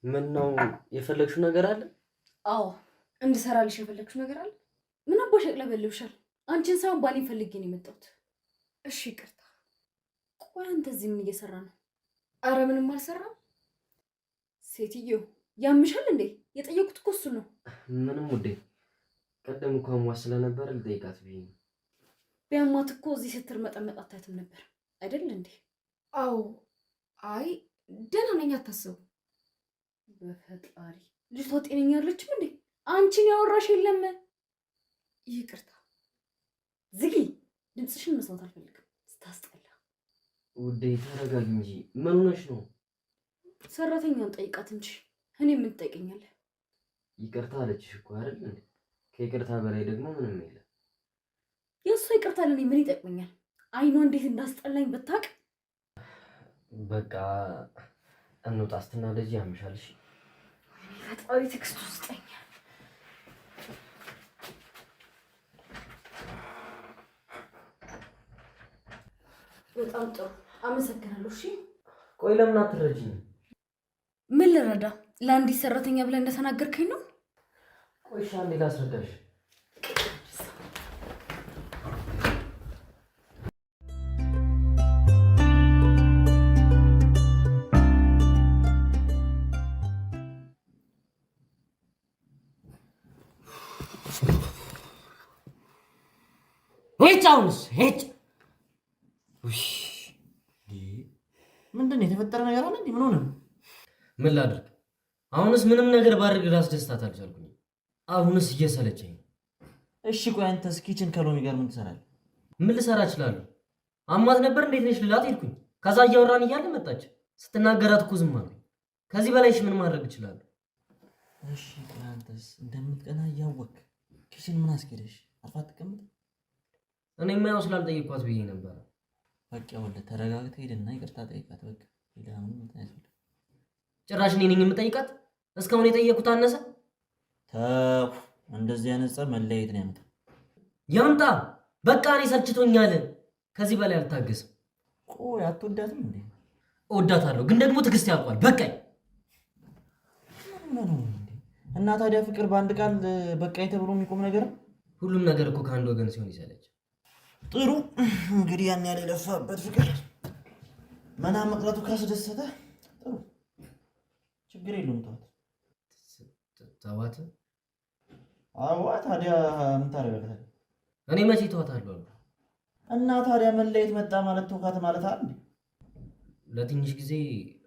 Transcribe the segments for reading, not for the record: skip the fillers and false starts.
ምን ነው የፈለግሽው ነገር አለ? አዎ እንድሰራልሽ የፈለግሽው ነገር አለ። ምን አባሽ ያቅለበልብሻል? አንቺን ሳይሆን ባሌን ፈልጌ ነው የመጣሁት። እሺ ይቅርታ። ቆይ አንተ እዚህ ምን እየሰራ ነው? አረ ምንም አልሰራም። ሴትዮ ያምሻል እንዴ? የጠየቁት እኮ እሱን ነው። ምንም ውዴ፣ ቀደም እኮ አሟት ስለነበር ልጠይቃት ብዬ ነው። ቢያማት እኮ እዚህ ስትር መጠመጥ አታይትም ነበር አይደል እንዴ? አዎ። አይ ደህና ነኝ፣ አታስቡ። በፈጣሪ ልጅቷ ጤነኛ አይደለችም እንዴ? አንቺን ያወራሽ የለም። ይቅርታ ዝጊ፣ ድምፅሽን መስማት አልፈልግም። ስታስጠላ። ውዴ ተረጋጊ እንጂ ምን ሆነሽ ነው? ሰራተኛውን ጠይቃት እንጂ እኔ ምን ትጠይቀኛለህ? ይቅርታ አለችሽ እኮ አይደል እንዴ? ከይቅርታ በላይ ደግሞ ምንም የለም። የእሷ ይቅርታ ለኔ ምን ይጠቅመኛል? አይኗ እንዴት እንዳስጠላኝ ብታውቅ። በቃ እንውጣ እስትና ልጅ ያምሻልሽ። ፈጣሪ ትዕግስት ውስጠኛ። በጣም ጥሩ አመሰግናለሁ። እሺ ቆይ ለምን አትረጂኝ? ምን ልረዳ? ለአንዲት ሰራተኛ ብለህ እንደተናገርከኝ ነው። ቆይ እሺ አንዴ ላስረዳሽ። አሁንስ ሄጭ ምንድን ነው የተፈጠረ ነገር አለ እንዴ? ምን ሆነ? ምን ላድርግ? አሁንስ ምንም ነገር ባድርግ ላስደስታት አልቻልኩኝ። አሁንስ እየሰለቸኝ ነው። እሺ ቆይ አንተስ ኪችን ከሎሚ ጋር ምን ትሰራለህ? ምን ልሰራ እችላለሁ? አማት ነበር እንዴት ነሽ ልላት ሄድኩኝ። ከዛ እያወራን እያለ መጣች። ስትናገራት እኮ ዝም አልኩኝ። ከዚህ በላይሽ ምን ማድረግ እችላለሁ? እሺ ቆይ አንተስ እንደምትቀና እያወቅህ ኪችን ምን አስኬደሽ? አርፋ አትቀምጥ? እኔማ ያው ስላልጠየኳት ብዬ ነበር። በቃ ወደ ተረጋግተህ ሄድና ይቅርታ ጠይቃት። በቃ ይላም ጭራሽ እኔ ነኝ የምጠይቃት? እስካሁን የጠየኩት አነሰ? ተው፣ እንደዚህ አይነት ጸብ መለያየት ነው ያመጣው። ያምጣ በቃ እኔ ሰልችቶኛል። ከዚህ በላይ አልታገስም። ቆይ አትወዳትም እንዴ? እወዳታለሁ፣ ግን ደግሞ ትዕግስት ያልቋል። በቃኝ። እና ታዲያ ፍቅር በአንድ ቃል በቃኝ ተብሎ የሚቆም ነገር ነው? ሁሉም ነገር እኮ ከአንድ ወገን ሲሆን ይሰለች። ጥሩ እንግዲህ ያን ያለ የለፋበት ፍቅር መና መቅረቱ ካስደሰተ ጥሩ፣ ችግር የለውም። ተዋት። አዋ ታዲያ ምን ታደርጋለህ? እኔ መቼ ተዋታለሁ? እና ታዲያ መለየት መጣ ማለት ተውካት ማለት አይደል? ለትንሽ ጊዜ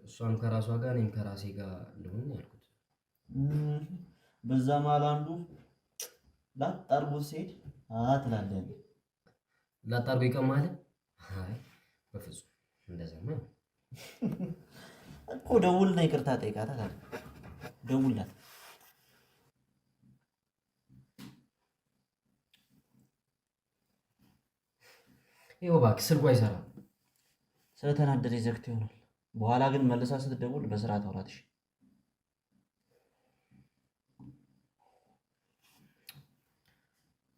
እሷም ከራሷ ጋር እኔም ከራሴ ጋር ልሁን ያልኩት። በዛ መሀል አንዱ ላጣርቦ ሲሄድ ትላለህ። ላጣርጎ ይቀማል? አይ በፍጹም እንደዛማ እኮ ደውልና ይቅርታ ጠይቃት አለ። ደውላት። ይኸው እባክህ ስልኩ አይሰራም። ስለተናደደ ዘግቶ ይሆናል። በኋላ ግን መልሳ ስትደውል በስርዓት አውራት። እሺ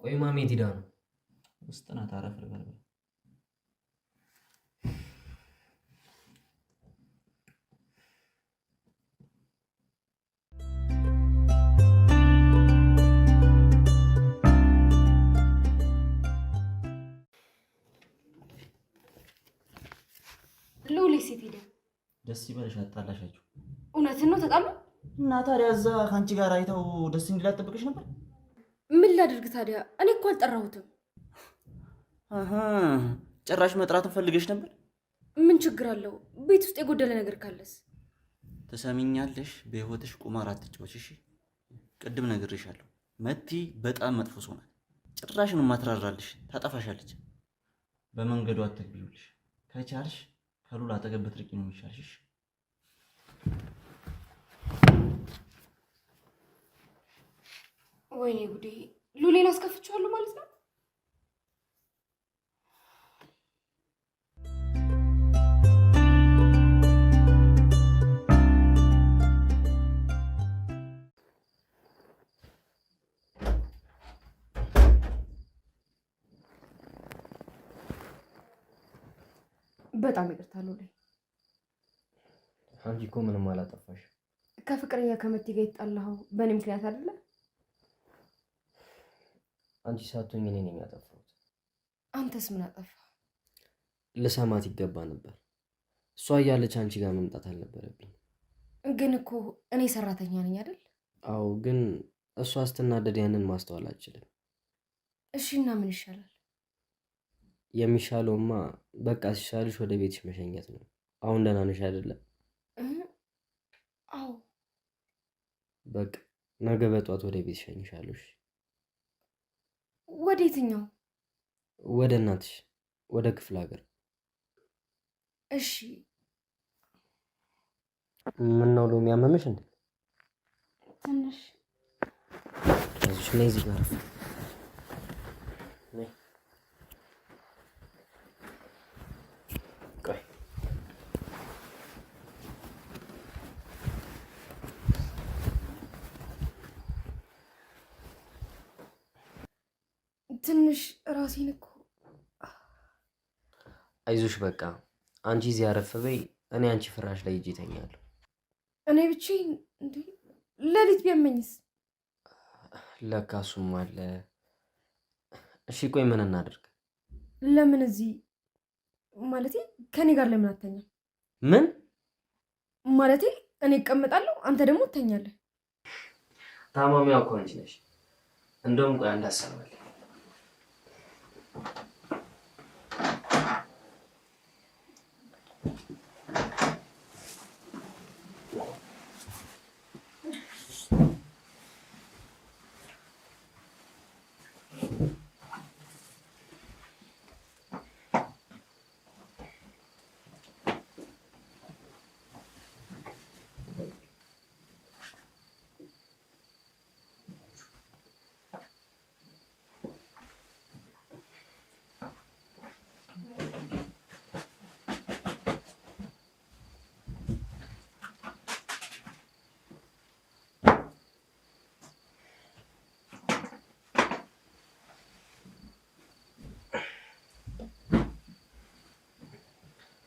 ቆይ ማሜ ሄዳ ነው? ውስጥ ናት። አረፍ ልበል። ሉሊ ሴት ሄደ። ደስ ይበልሽ። አጣላሻችሁ? እውነትን ነው ተጣሉ? እና ታዲያ እዛ ከአንቺ ጋር አይተው ደስ እንዲላት ጠብቅሽ ነበር። ምን ላድርግ ታዲያ? እኔ እኮ አልጠራሁትም። ጭራሽ መጥራትን ፈልገሽ ነበር? ምን ችግር አለው? ቤት ውስጥ የጎደለ ነገር ካለስ? ትሰሚኛለሽ? በህይወትሽ ቁማር አትጫወች እሺ? ቅድም ነግሬሻለሁ። መቲ በጣም መጥፎ ሰው ናት። ጭራሽ ነው ማትራራልሽ። ታጠፋሻለች። በመንገዱ አትግቢውልሽ። ከቻልሽ ከሉላ አጠገብ ብትርቂ ነው የሚሻልሽ። ወይኔ ጉዴ! ሉሌን አስከፍቼዋለሁ ማለት ነው? በጣም ይቅርታ ሉሌ። አንቺ እኮ ምንም አላጠፋሽ። ከፍቅረኛ ከመቲ ጋር የተጣላኸው በእኔ ምክንያት አይደለ? አንቺ ሳትሆኝ እኔ ነኝ ያጠፋሁት። አንተስ ምን አጠፋ? ልሰማት ይገባ ነበር። እሷ እያለች አንቺ ጋር መምጣት አልነበረብኝ። ግን እኮ እኔ ሰራተኛ ነኝ አይደል? አዎ፣ ግን እሷ ስትናደድ ያንን ማስተዋል አልችልም። እሺ እና ምን ይሻላል? የሚሻለውማ በቃ ሲሻልሽ ወደ ቤትሽ መሸኘት ነው። አሁን ደህና ነሽ አይደለም? አዎ። በቃ ነገ በጧት ወደ ቤት ሸኝሻለሁ። ወደ የትኛው? ወደ እናትሽ፣ ወደ ክፍለ ሀገር። እሺ። ምነው ሎሚ ያመመሽ እንዴ? ትንሽ እዚሽ ነይ፣ እዚህ ጋር ነይ። ቆይ ትንሽ ራሴን እኮ። አይዞሽ፣ በቃ አንቺ እዚህ አረፍ በይ፣ እኔ አንቺ ፍራሽ ላይ ሂጅ እተኛለሁ። እኔ ብቻዬን እንዴ? ሌሊት ቢያመኝስ? ለካ እሱም አለ። እሺ ቆይ ምን እናድርግ? ለምን እዚህ ማለቴ ከኔ ጋር ለምን አተኛም? ምን ማለቴ እኔ እቀመጣለሁ፣ አንተ ደግሞ ትተኛለህ። ታማሚዋ እኮ አንቺ ነሽ። እንደውም ቆይ አንድ ሀሳብ አለ።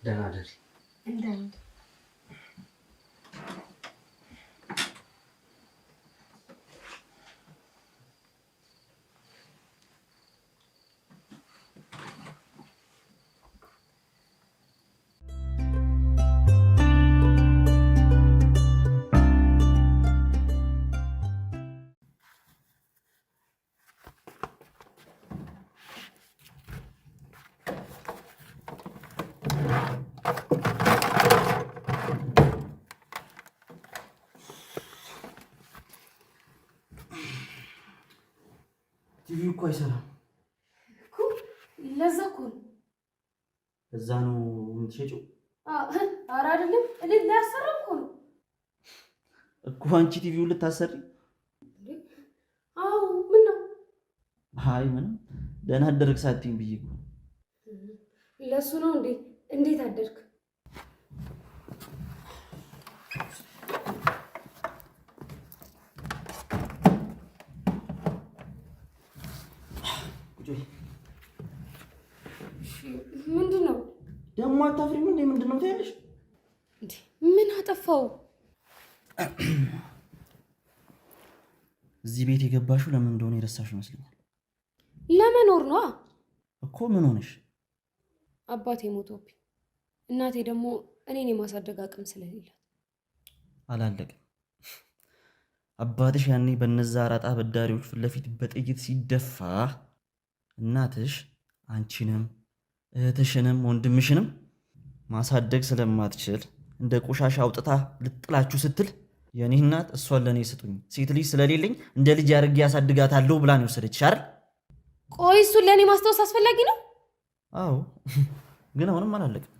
ደህና ደሪ። ቲቪው እኮ አይሰራም። ለዛ እኮ ነው። እዛ ነው የምትሸጪው? ኧረ አይደለም፣ እኔ ላያሰራ እኮ ነው እኮ። አንቺ ቲቪውን ልታሰሪ? አዎ። ምን ነው? አይ ምንም፣ ደህና አደርክ ሳትይኝ ብዬ እኮ። ለእሱ ነው እንዴ? እንዴት አደርክ? ምንድን ነው ደግሞ? አታፍሪም እንዴ? ምንድን ነው ትያለሽ? ምን አጠፋው? እዚህ ቤት የገባሽው ለምን እንደሆነ የረሳሽ ይመስለኛል። ለመኖር ነዋ እኮ። ምን ሆነሽ? አባቴ ሞቶብኝ፣ እናቴ ደግሞ እኔን የማሳደግ አቅም ስለሌላት። አላለቅም። አባትሽ ያኔ በነዛ አራጣ በዳሪዎች ፊት ለፊት በጥይት ሲደፋ እናትሽ አንቺንም እህትሽንም ወንድምሽንም ማሳደግ ስለማትችል እንደ ቆሻሻ አውጥታ ልጥላችሁ ስትል የኔ እናት እሷን ለኔ ስጡኝ፣ ሴት ልጅ ስለሌለኝ እንደ ልጅ አድርጌ ያሳድጋታለሁ ብላ ነው የወሰደችሽ አይደል? ቆይ እሱን ለኔ ማስታወስ አስፈላጊ ነው? አዎ፣ ግን አሁንም አላለቅም።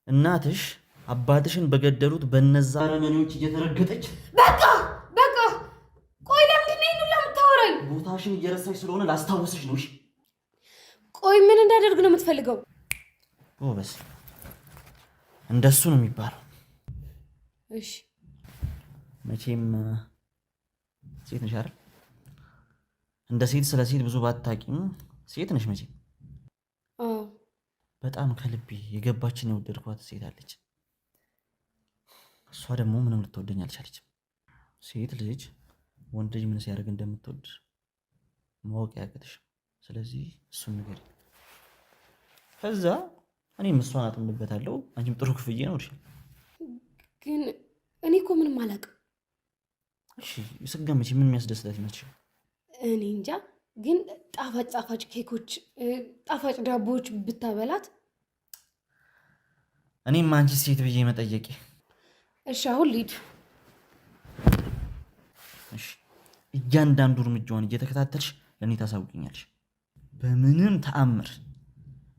እናትሽ አባትሽን በገደሉት በነዛ አረመኔዎች እየተረገጠች። በቃ በቃ። ቆይ ለምንድን ነው ይሄን ለምታወራኝ? ቦታሽን እየረሳሽ ስለሆነ ላስታውስሽ ነው። እሺ ቆይ ምን እንዳደርግ ነው የምትፈልገው? ጎበዝ፣ እንደሱ ነው የሚባለው። እሺ መቼም ሴት ነሽ አይደል? እንደ ሴት ስለ ሴት ብዙ ባታቂም ሴት ነሽ መቼም። አዎ። በጣም ከልቤ የገባችን የወደድኳት ሴት አለች። እሷ ደግሞ ምንም ልትወደኝ አልቻለችም። ሴት ልጅ ወንድ ልጅ ምን ሲያደርግ እንደምትወድ ማወቅ ያቅትሽም። ስለዚህ እሱን ንገሪኝ። ከዛ እኔም እሷን አጥምድበታለሁ። አንቺም ጥሩ ክፍያ ነው እርሻ። ግን እኔ እኮ ምንም አላውቅም። እሺ ስገምቺ ምን የሚያስደስታት ይመስልሻል? እኔ እንጃ። ግን ጣፋጭ ጣፋጭ ኬኮች፣ ጣፋጭ ዳቦዎች ብታበላት። እኔም አንቺ ሴት ብዬ መጠየቄ። እሺ አሁን ልሂድ። እሺ እያንዳንዱ እርምጃዋን እየተከታተልሽ ለእኔ ታሳውቂኛለሽ። በምንም ተአምር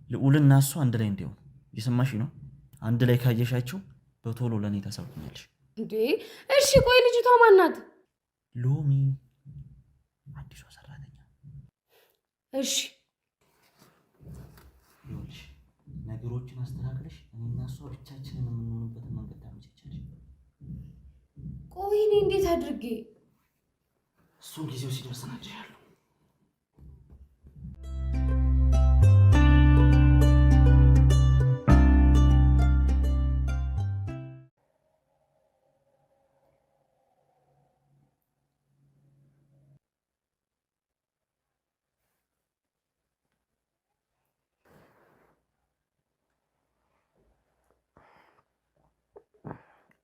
ልዑልና እሷ አንድ ላይ እንዲሆኑ እየሰማሽ ነው። አንድ ላይ ካየሻቸው በቶሎ ለእኔ ታሳውቂኛለሽ። እንዴ እሺ ቆይ ልጅቷ ማናት? ሎሚ አዲሷ ሰራተኛ። እሺ ይኸውልሽ ነገሮችን አስተካክለሽ እኔና እሷ ብቻችንን የምንሆንበትን መንገድ ታመቻቻለሽ። ቆይ እኔ እንዴት አድርጌ? እሱን ጊዜው ሲደርስ እነግርሻለሁ።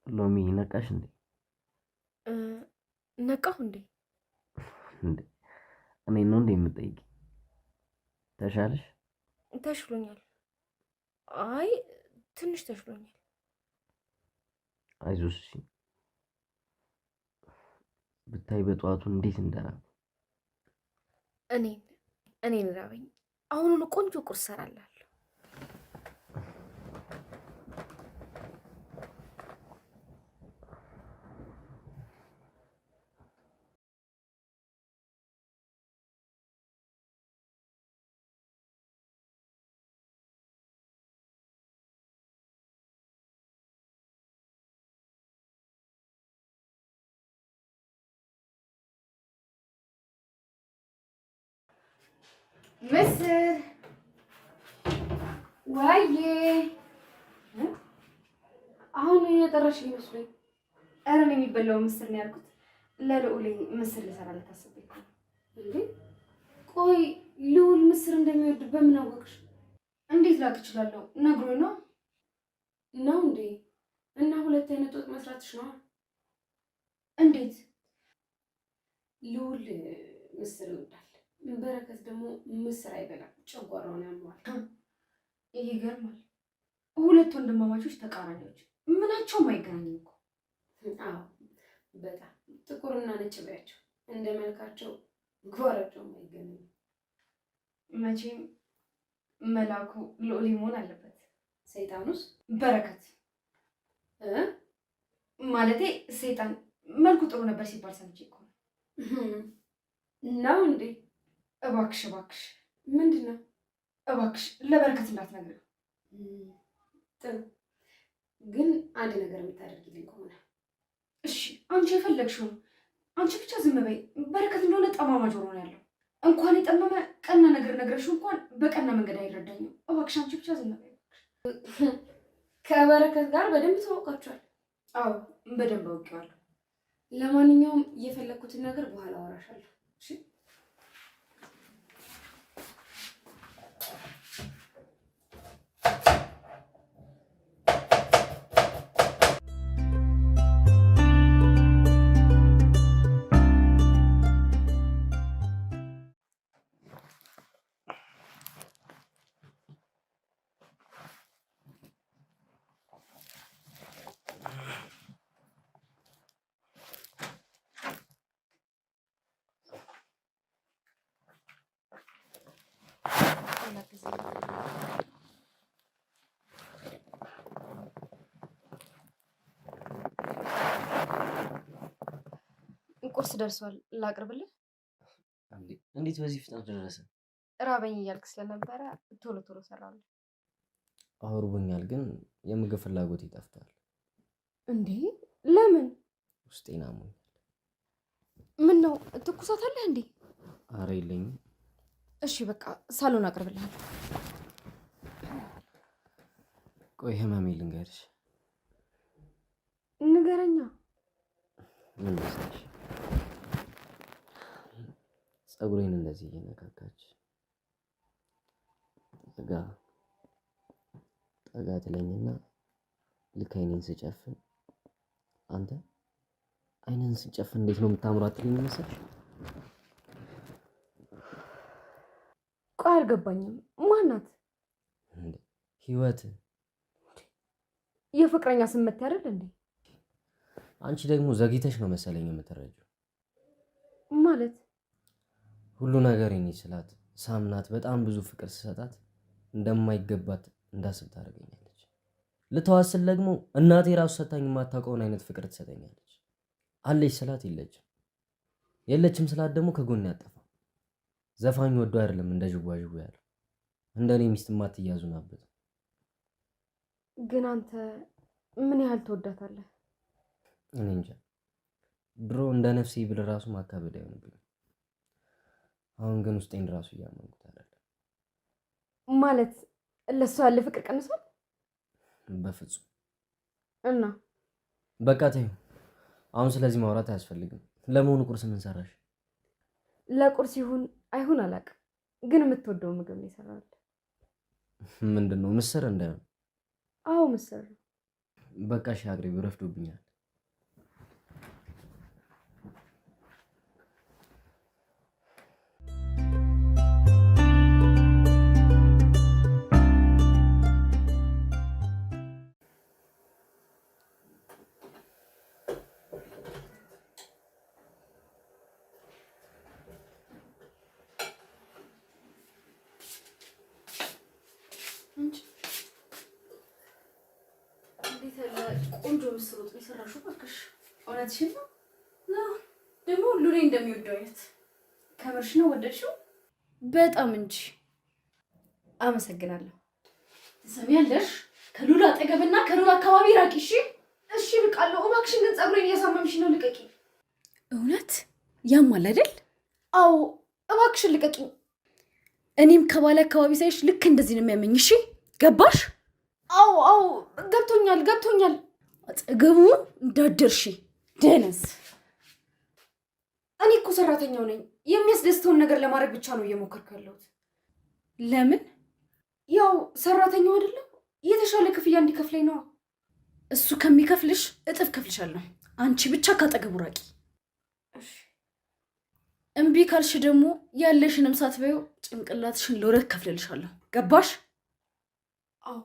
ሎሚ ነቃሽ እንዴ? ነቃሁ እንዴ? እኔ ነው እንዴ የምጠይቂ? ተሻለሽ? ተሽሎኛል። አይ ትንሽ ተሽሎኛል። አይዞሽ እሺ። ብታይ በጠዋቱ እንዴት እንደራበ። እኔን ራበኝ። አሁኑኑ ቆንጆ ቁርስ ሰራላለሁ። ምስር ዋዬ፣ አሁን የጠራሽ ይመስለኝ። ኧረ እኔ የሚበላው ምስር ነው ያልኩት። ለልዑል ምስር ልሰራለት አስቤ እኮ ነው። እንዴ ቆይ ልዑል ምስር እንደሚወድ በምን አወቅሽ? እንዴት ላውቅ እችላለሁ? ነግሮኝ ነው እንዴ? እና ሁለት አይነት ወጥ መስራትሽ ነው? እንዴት? ልዑል ምስር ይወዳል። በረከት ደግሞ ምስር አይበላም፣ ጨጓራውን ያመዋል። ይሄ ይገርማል። ሁለት ወንድማማቾች ተቃራኒዎች፣ ምናቸውም አይገናኝም እኮ። አዎ በጣም ጥቁርና ነጭ ባያቸው እንደ መልካቸው ጓራቸውም አይገናኝም። መቼም መላኩ ልዑል መሆን አለበት። ሰይጣኑስ በረከት ማለቴ ሰይጣን መልኩ ጥሩ ነበር ሲባል ሰምቼ እኮ ነው እንዴ? እባክሽ ምንድን ነው? እባክሽ ለበረከት እንዳትነግሪው። ጥሩ ግን አንድ ነገር የምታደርጊልኝ ከሆነ እሺ። አንቺ የፈለግሽውን አንቺ ብቻ ዝም በይ። በረከት እንደሆነ ጠማማ ጆሮ ነው ያለው። እንኳን የጠመመ ቀና ነገር ነግረሽው እንኳን በቀና መንገድ አይረዳኝም። እባክሽ አንቺ ብቻ ዝም በይ። ከበረከት ጋር በደንብ ተዋውቃችኋል? አዎ በደንብ አውቄዋለሁ። ለማንኛውም የፈለግኩትን ነገር በኋላ አወራሻለሁ። እሺ ቁርስ ደርሷል። ላቅርብልህ? እንዴት በዚህ ፍጥነት ደረሰ? ራበኝ እያልክ ስለነበረ ቶሎ ቶሎ ሰራለሁ። አውርቦኛል፣ ግን የምግብ ፍላጎት ይጠፍቷል። እንዴ ለምን? ውስጤን አሞኛል። ምን ነው ትኩሳት አለህ እንዴ? አረ የለኝም። እሺ በቃ ሳሎን አቅርብልሃል። ቆይ ህመሜ ልንገርሽ። ንገረኛ። ምን መሰለሽ ፀጉሬን እንደዚህ እየነካካች ጠጋ ትለኝና ልክ አይኔን ስጨፍን አንተ አይኔን ስጨፍን እንዴት ነው የምታምረው አትለኝ መሰለሽ? ቆይ አልገባኝም። ማናት? ህይወት። የፍቅረኛ ስመት አይደል እንዴ? አንቺ ደግሞ ዘግይተሽ ነው መሰለኝ የምትረጂው። ማለት ሁሉ ነገር የኔ ስላት ሳምናት በጣም ብዙ ፍቅር ስሰጣት እንደማይገባት እንዳስብ ታደርገኛለች። ልተዋስል ደግሞ እናቴ ራሱ ሰታኝ የማታውቀውን አይነት ፍቅር ትሰጠኛለች። አለች ስላት የለችም፣ የለችም ስላት ደግሞ ከጎን ያጠፋ። ዘፋኝ ወዶ አይደለም እንደ ዥዋዥዌ ያለው እንደኔ ሚስት ማትያዙ ናበት። ግን አንተ ምን ያህል ትወዳታለህ? እኔ እንጃ። ድሮ እንደ ነፍሴ ብል ራሱ ማካበድ አይሆንብኝ። አሁን ግን ውስጤን ራሱ እያመንኩት አይደለም። ማለት ለሷ ያለ ፍቅር ቀንሷል? በፍጹም። እና በቃ ተይው። አሁን ስለዚህ ማውራት አያስፈልግም። ለመሆኑ ቁርስ ምን ሰራሽ? ለቁርስ ይሁን አይሁን አላውቅም፣ ግን የምትወደው ምግብ ነው ይሰራል። ምንድነው? ምስር እንዳይሆን። አዎ ምስር። በቃ እሺ አቅርቢው፣ ረፍዶብኛል። ቆንጆ ምስር ወጥ ነው የሰራሽው። እባክሽ እውነትሽን ነው? ደግሞ ሉሌ እንደሚወደው አይነት ከምርሽ ነው? ወደድሽው? በጣም እንጂ። አመሰግናለሁ። ትሰሚያለሽ? ከሉላ አጠገብና ከሉላ አካባቢ ራቂ። እሺ እሺ፣ ልቃለሁ። እባክሽን ግን ፀጉሬን እያሳመምሽ ነው፣ ልቀቂ። እውነት ያማል አይደል? አዎ፣ እባክሽን ልቀቂ። እኔም ከባለ አካባቢ ሳይሽ ልክ እንደዚህ ነው የሚያመኝ። እሺ ገባሽ? አዎ አዎ፣ ገብቶኛል ገብቶኛል። አጠገቡ እንዳደርሺ ደነስ። እኔ እኮ ሰራተኛው ነኝ። የሚያስደስተውን ነገር ለማድረግ ብቻ ነው እየሞከርኩ ያለሁት። ለምን? ያው ሰራተኛው አይደለም፣ የተሻለ ክፍያ እንዲከፍለኝ ነው። እሱ ከሚከፍልሽ እጥፍ ከፍልሻለሁ። አንቺ ብቻ ካጠገቡ ራቂ። እሺ። እምቢ ካልሽ ደግሞ ያለሽንም ሳትበይው ጭንቅላትሽን ለሁለት ከፍልልሻለሁ። ገባሽ? አዎ።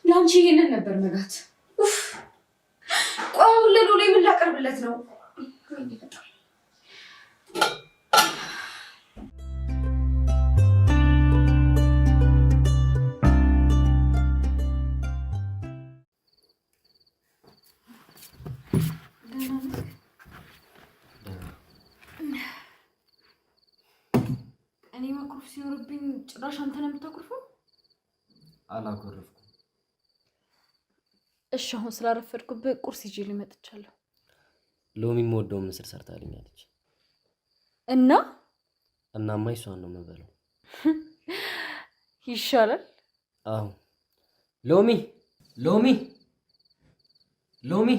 ለአንቺ ይሄንን ነበር መጋት። ቆይ አሁን ለሉሌ ምን ላቀርብለት ነው? እኔ ማኩረፍ ሲኖርብኝ ጭራሽ አንተ ነው የምታኩርፈው? አላኮረፍኩም። እሺ አሁን ስላረፈድኩብህ ቁርስ ይዤ ልመጥቻለሁ። ሎሚ የምወደው ምስር ሰርታልኛለች እና እናማ እሷን ነው የምበለው። ይሻላል። አዎ ሎሚ ሎሚ ሎሚ።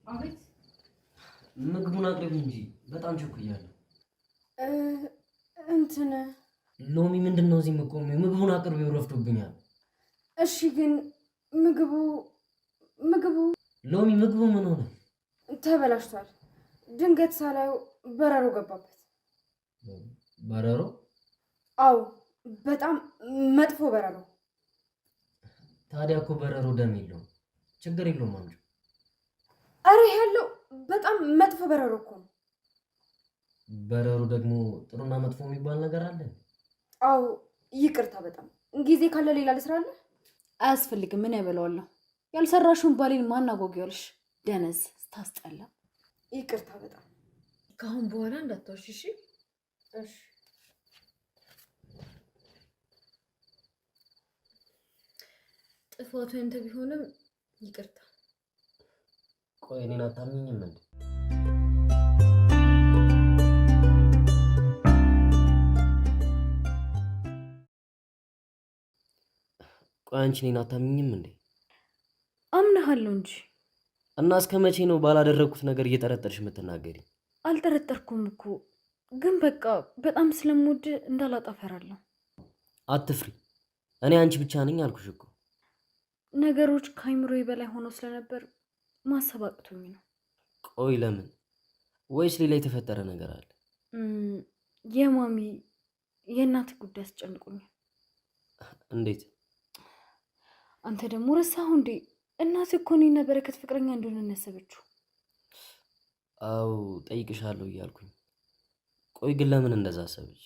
አቤት። ምግቡን አቅርቢ እንጂ በጣም ቸኩያለሁ። እንትን ሎሚ ምንድን ነው እዚህ የምትቆሚው? ምግቡን አቅርቢው፣ ረፍዶብኛል። እሺ ግን ምግቡ ሎሚ ምግቡ ምን ሆነ? ተበላሽቷል። ድንገት ሳላየው በረሮ ገባበት። በረሮ? አዎ በጣም መጥፎ በረሮ። ታዲያ እኮ በረሮ ደም የለውም። ችግር የለውም አምጪው። አረ ያለው በጣም መጥፎ በረሮ እኮ ነው። በረሮ ደግሞ ጥሩና መጥፎ የሚባል ነገር አለ? አዎ ይቅርታ፣ በጣም ጊዜ ካለ ሌላ ልስራለህ። አያስፈልግም። ምን ያበላዋለሁ? ያልሰራሽውን ባሌን ማን አጓጓልሽ? ደነዝ ስታስጠላ። ይቅርታ በጣም ከአሁን በኋላ እንዳትዋሽ እሺ? እሺ። ጥፋቱ ያንተ ቢሆንም ይቅርታ። ቆይ እኔን አታምኝም እንዴ? ቆይ አንቺ እኔን አታምኝም እንዴ? አምናሃለሁ እንጂ። እና እስከ መቼ ነው ባላደረግኩት ነገር እየጠረጠርሽ የምትናገሪ? አልጠረጠርኩም እኮ ግን በቃ በጣም ስለምወድ እንዳላጣ እፈራለሁ። አትፍሪ፣ እኔ አንቺ ብቻ ነኝ አልኩሽ እኮ። ነገሮች ከአይምሮዬ በላይ ሆነው ስለነበር ማሰብ አቅቶኝ ነው። ቆይ ለምን? ወይስ ሌላ የተፈጠረ ነገር አለ? የማሚ የእናት ጉዳይ አስጨንቆኛል። እንዴት? አንተ ደግሞ ረሳሁ እንዴ? እናት እኮ እኔና በረከት ፍቅረኛ እንደሆነ ያሰበችው። አው ጠይቅሻለሁ እያልኩኝ። ቆይ ግን ለምን እንደዛ አሰበች?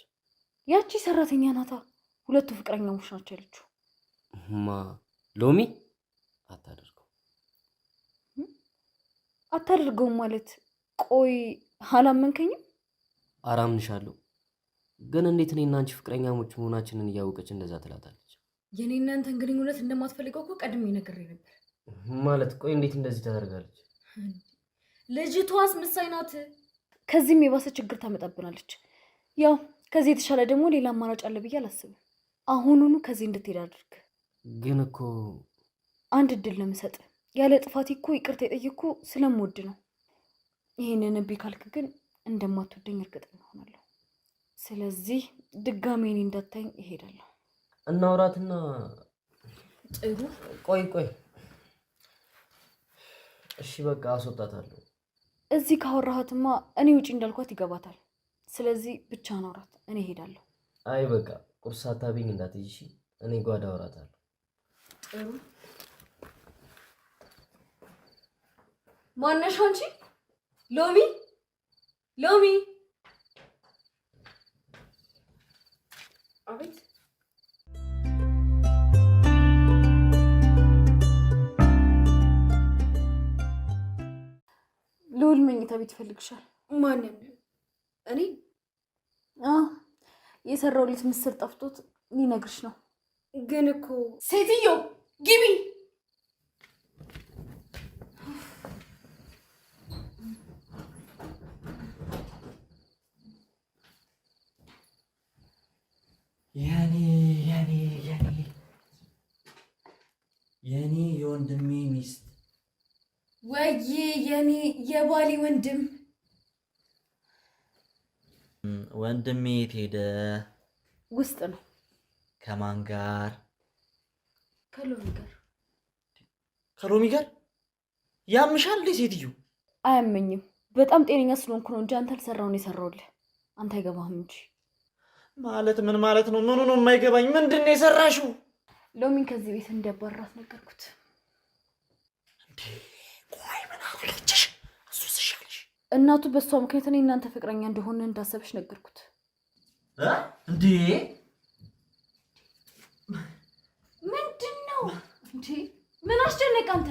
ያቺ ሰራተኛ ናታ ሁለቱ ፍቅረኛሞች ናቸው ያለችው። ማ ሎሚ? አታደርገውም ማለት? ቆይ አላመንከኝም? አራምንሻለሁ። ግን እንዴት እኔና አንቺ ፍቅረኛሞች መሆናችንን እያወቀች እንደዛ ትላታለች? የኔ እናንተን ግንኙነት እንደማትፈልገው እኮ ቀድሜ ነግሬ ነበር። ማለት ቆይ እንዴት እንደዚህ ታደርጋለች? ልጅቷ አስመሳይ ናት። ከዚህም የባሰ ችግር ታመጣብናለች። ያው ከዚህ የተሻለ ደግሞ ሌላ አማራጭ አለ ብዬ አላስብም። አሁኑኑ ከዚህ እንድትሄድ አድርግ። ግን እኮ አንድ እድል ነው የምሰጥህ። ያለ ጥፋቴ እኮ ይቅርታ የጠየቅኩ ስለምወድ ነው። ይሄንን እምቢ ካልክ ግን እንደማትወደኝ እርግጠኛ ሆናለሁ። ስለዚህ ድጋሜ እኔ እንዳታኝ እሄዳለሁ። እናውራትና ጥሩ። ቆይ እሺ በቃ አስወጣታለሁ። እዚህ ካወራሃትማ እኔ ውጪ እንዳልኳት ይገባታል። ስለዚህ ብቻ አውራት፣ እኔ እሄዳለሁ። አይ በቃ ቁርስ ሳታቢኝ እንዳትይሽ፣ እኔ ጓዳ አወራታለሁ። ጥሩ። ማነሽ አንቺ? ሎሚ አቤት። ልውል መኝታ ቤት ይፈልግሻል። ማንን? እኔ? የሰራሁለት ምስር ጠፍቶት ሊነግርሽ ነው። ግን እኮ ሴትዮ ግቢ። የኔ የወንድሜ ሚስት ወይ የኔ የባሌ ወንድም። ወንድሜ የት ሄደ? ውስጥ ነው። ከማን ጋር? ከሎሚ ጋር። ከሎሚ ጋር? ያምሻል ሴትዮ? አያመኝም። በጣም ጤነኛ ስለሆንኩ ነው እንጂ አንተ አልሰራውን የሰራውልህ። አንተ አይገባህም እንጂ። ማለት ምን ማለት ነው? ምኑ ነው የማይገባኝ? ምንድን ነው የሰራሽው? ሎሚን ከዚህ ቤት እንዲያባራት ነገርኩት። ቆይ ምን አለችሽ? እሱ ስሻለሽ? እናቱ በሷ ምክንያት እኔ እናንተ ፍቅረኛ እንደሆነ እንዳሰብሽ ነገርኩት። እንዴ ምንድን ነው እንዴ? ምን አስጨነቀ አንተ?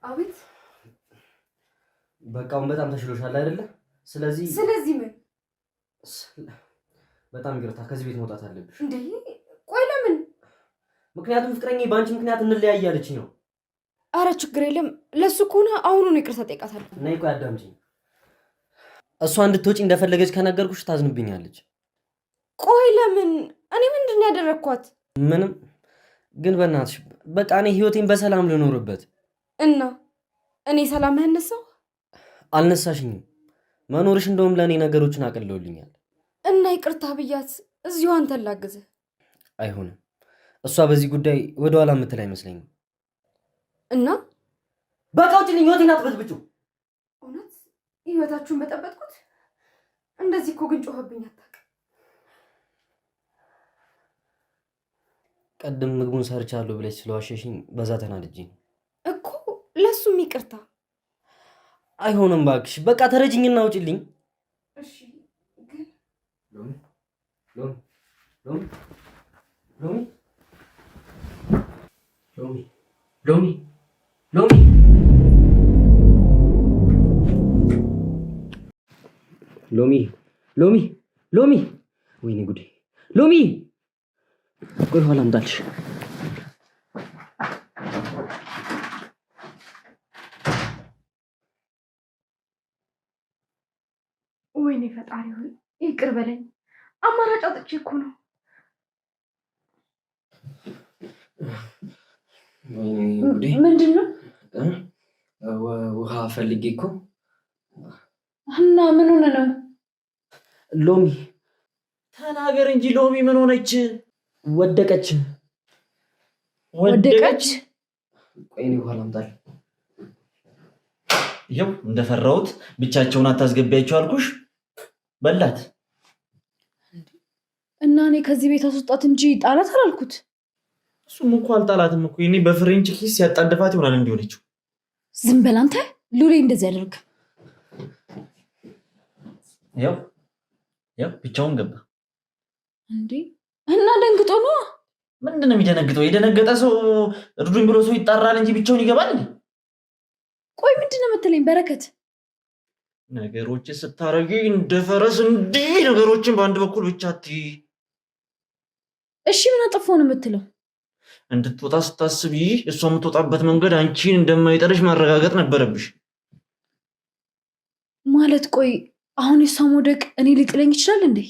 አቤት። በቃውን በጣም ተሽሎሻል አይደለ? ስለዚህ ምን? በጣም ይቅርታ፣ ከዚህ ቤት መውጣት አለብሽ። እንዴ ቆይ ለምን? ምክንያቱም ፍቅረኛዬ በአንቺ ምክንያት እንለያያለች ነው። አረ ችግር የለም። ለሱ ከሆነ አሁኑን ይቅርታ ጠይቃታለሁ። ነይ ቆይ አዳምጪኝ። እሷ እንድትወጪ እንደፈለገች ከነገርኩሽ ታዝንብኛለች። ቆይ ለምን? እኔ ምንድን ነው ያደረግኳት? ምንም። ግን በእናትሽ በቃ እኔ ህይወቴን በሰላም ልኖርበት። እና እኔ ሰላምህን ነሳው? አልነሳሽኝም። መኖርሽ እንደውም ለእኔ ነገሮችን አቅልለውልኛል። እና ይቅርታ ብያት እዚሁ አንተን ላግዝህ። አይሆንም። እሷ በዚህ ጉዳይ ወደኋላ የምትል አይመስለኝም። እና በቃ ውጭልኝ፣ ህይወቴን አትበጥብጪው። እውነት ህይወታችሁን በጠበጥኩት? እንደዚህ እኮ ግን ጮኸብኝ አታውቅም። ቀድም ምግቡን ሰርቻለሁ ብለሽ ስለዋሸሽኝ በዛ ተናድጄ ነው እኮ። ለሱም ይቅርታ። አይሆንም እባክሽ፣ በቃ ተረጅኝና ውጪልኝ። እሺ ግን ሎሚ ሎሚ ሎሚ ሎሚ ሎሚ ሎሚ ሎሚ ሎሚ ሎሚ ሎሚ ወይኔ ጉዴ! ሎሚ ቆይ ኋላ አምጣልሽ። ወይኔ ፈጣሪ ሆይ ይቅር በለኝ። አማራጭ አጥቼ እኮ ነው። ምንድን ነው? ውሃ ፈልጌ እኮ። እና ምን ሆነ ነው? ሎሚ ተናገር እንጂ ሎሚ ምን ሆነች? ወደቀች። ወደቀች? ቆይ እኔ ውሃ ላምጣልሽ። ይኸው እንደፈራሁት ብቻቸውን አታስገቢያቸው አልኩሽ። በላት እና እኔ ከዚህ ቤት አስወጣት እንጂ ጣላት አላልኩት። እሱም እኮ አልጣላትም እኮ እኔ በፍሬንች ኪስ ያጣደፋት ይሆናል እንዲሆነችው። ዝም በል አንተ። ሉሌ እንደዚህ ያደርግ ያው ብቻውን ገባ እንዴ? እና ደንግጦ ነው። ምንድን ነው የሚደነግጠው? የደነገጠ ሰው እርዱኝ ብሎ ሰው ይጣራል እንጂ ብቻውን ይገባል? ቆይ ምንድን ነው የምትለኝ በረከት? ነገሮችን ስታረጊ እንደ ፈረስ እንዲህ ነገሮችን በአንድ በኩል ብቻ አትይ። እሺ ምን አጠፋው ነው የምትለው? እንድትወጣ ስታስቢ እሷ የምትወጣበት መንገድ አንቺን እንደማይጠልሽ ማረጋገጥ ነበረብሽ። ማለት ቆይ አሁን የሷ መውደቅ እኔ ሊጥለኝ ይችላል እንዴ?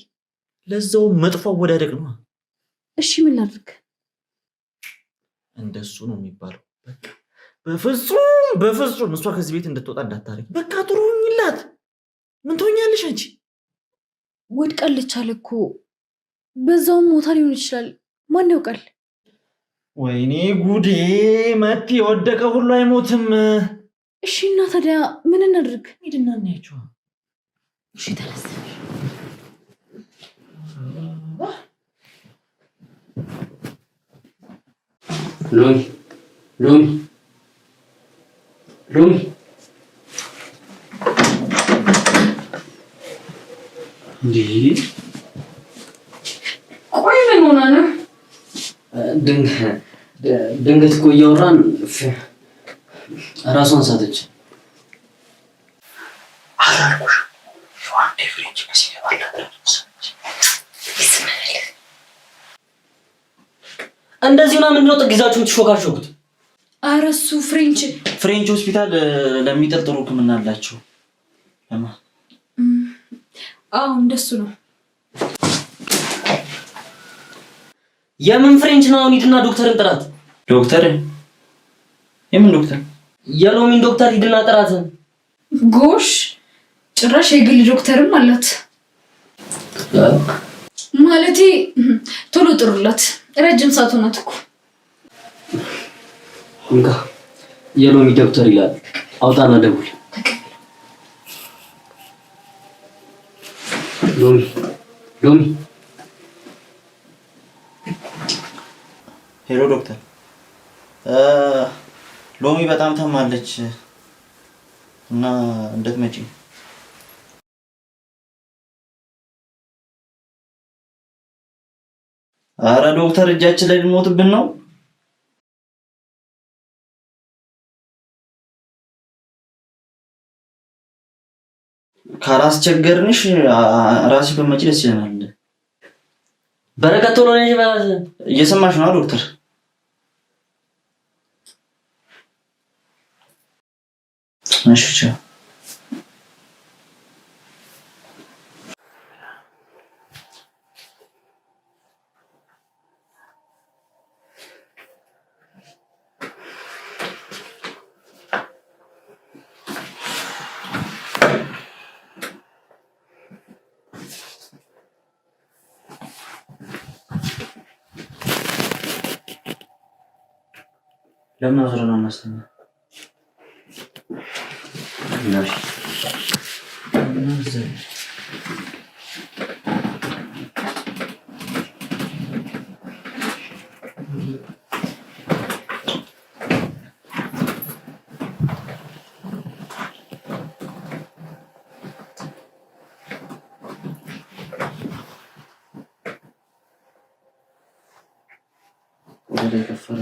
ለዛው መጥፎ አወዳደቅ ነው። እሺ ምን ላድርግ? እንደሱ ነው የሚባለው። በቃ በፍጹም እሷ ከዚህ ቤት እንድትወጣ እንዳታረጊ። በቃ ጥሩኝላት። ምን ትሆኛለሽ አንቺ? ወድቃለች አለ እኮ። በዛውም ሞታ ሊሆን ይችላል። ማን ያውቃል? ወይኔ ጉዴ! መቲ የወደቀ ሁሉ አይሞትም። እሺ እና ታዲያ ምን እናድርግ? ሂድና እናያቸው። እሺ ተነስ። ሎሚ ሎሚ ሎሚ እንዲህ ቆይ ምን ሆና ነው? ድንገት እኮ እያወራን ራሷን ሳተች። አላልኩሽ? እንደዚህ ምናምን ነው ጥግ ይዛችሁ የምትሾካሾኩት? ኧረ እሱ ፍሬንች ሆስፒታል ለሚጠርጥሩ ሕክምና አላቸው። አዎ እንደሱ ነው። የምን ፍሬንች ነው? ሂድና ዶክተርን ጥራት። ዶክተር? የምን ዶክተር? የሎሚን ዶክተር ሂድና ጥራት። ጎሽ ጭራሽ የግል ዶክተርም አላት። ማለቴ ቶሎ ጥሩላት። ረጅም ሰዓት ሆናት እኮ። እንካ የሎሚ ዶክተር ይላል። አውጣና ደውል። ሎሚ ሄሎ ዶክተር፣ ሎሚ በጣም ታማለች እና እንድትመጪ። አረ ዶክተር እጃችን ላይ ልሞትብን ነው። ካላስቸገርንሽ ራስሽ በመጪ ደስ ይለናል። በረከት ቶሎ ነሽ ማለት እየሰማሽ ነው ዶክተር? እሺ ለምን አዝረና እናስተኛ? ናሽ ላይ ከፈረ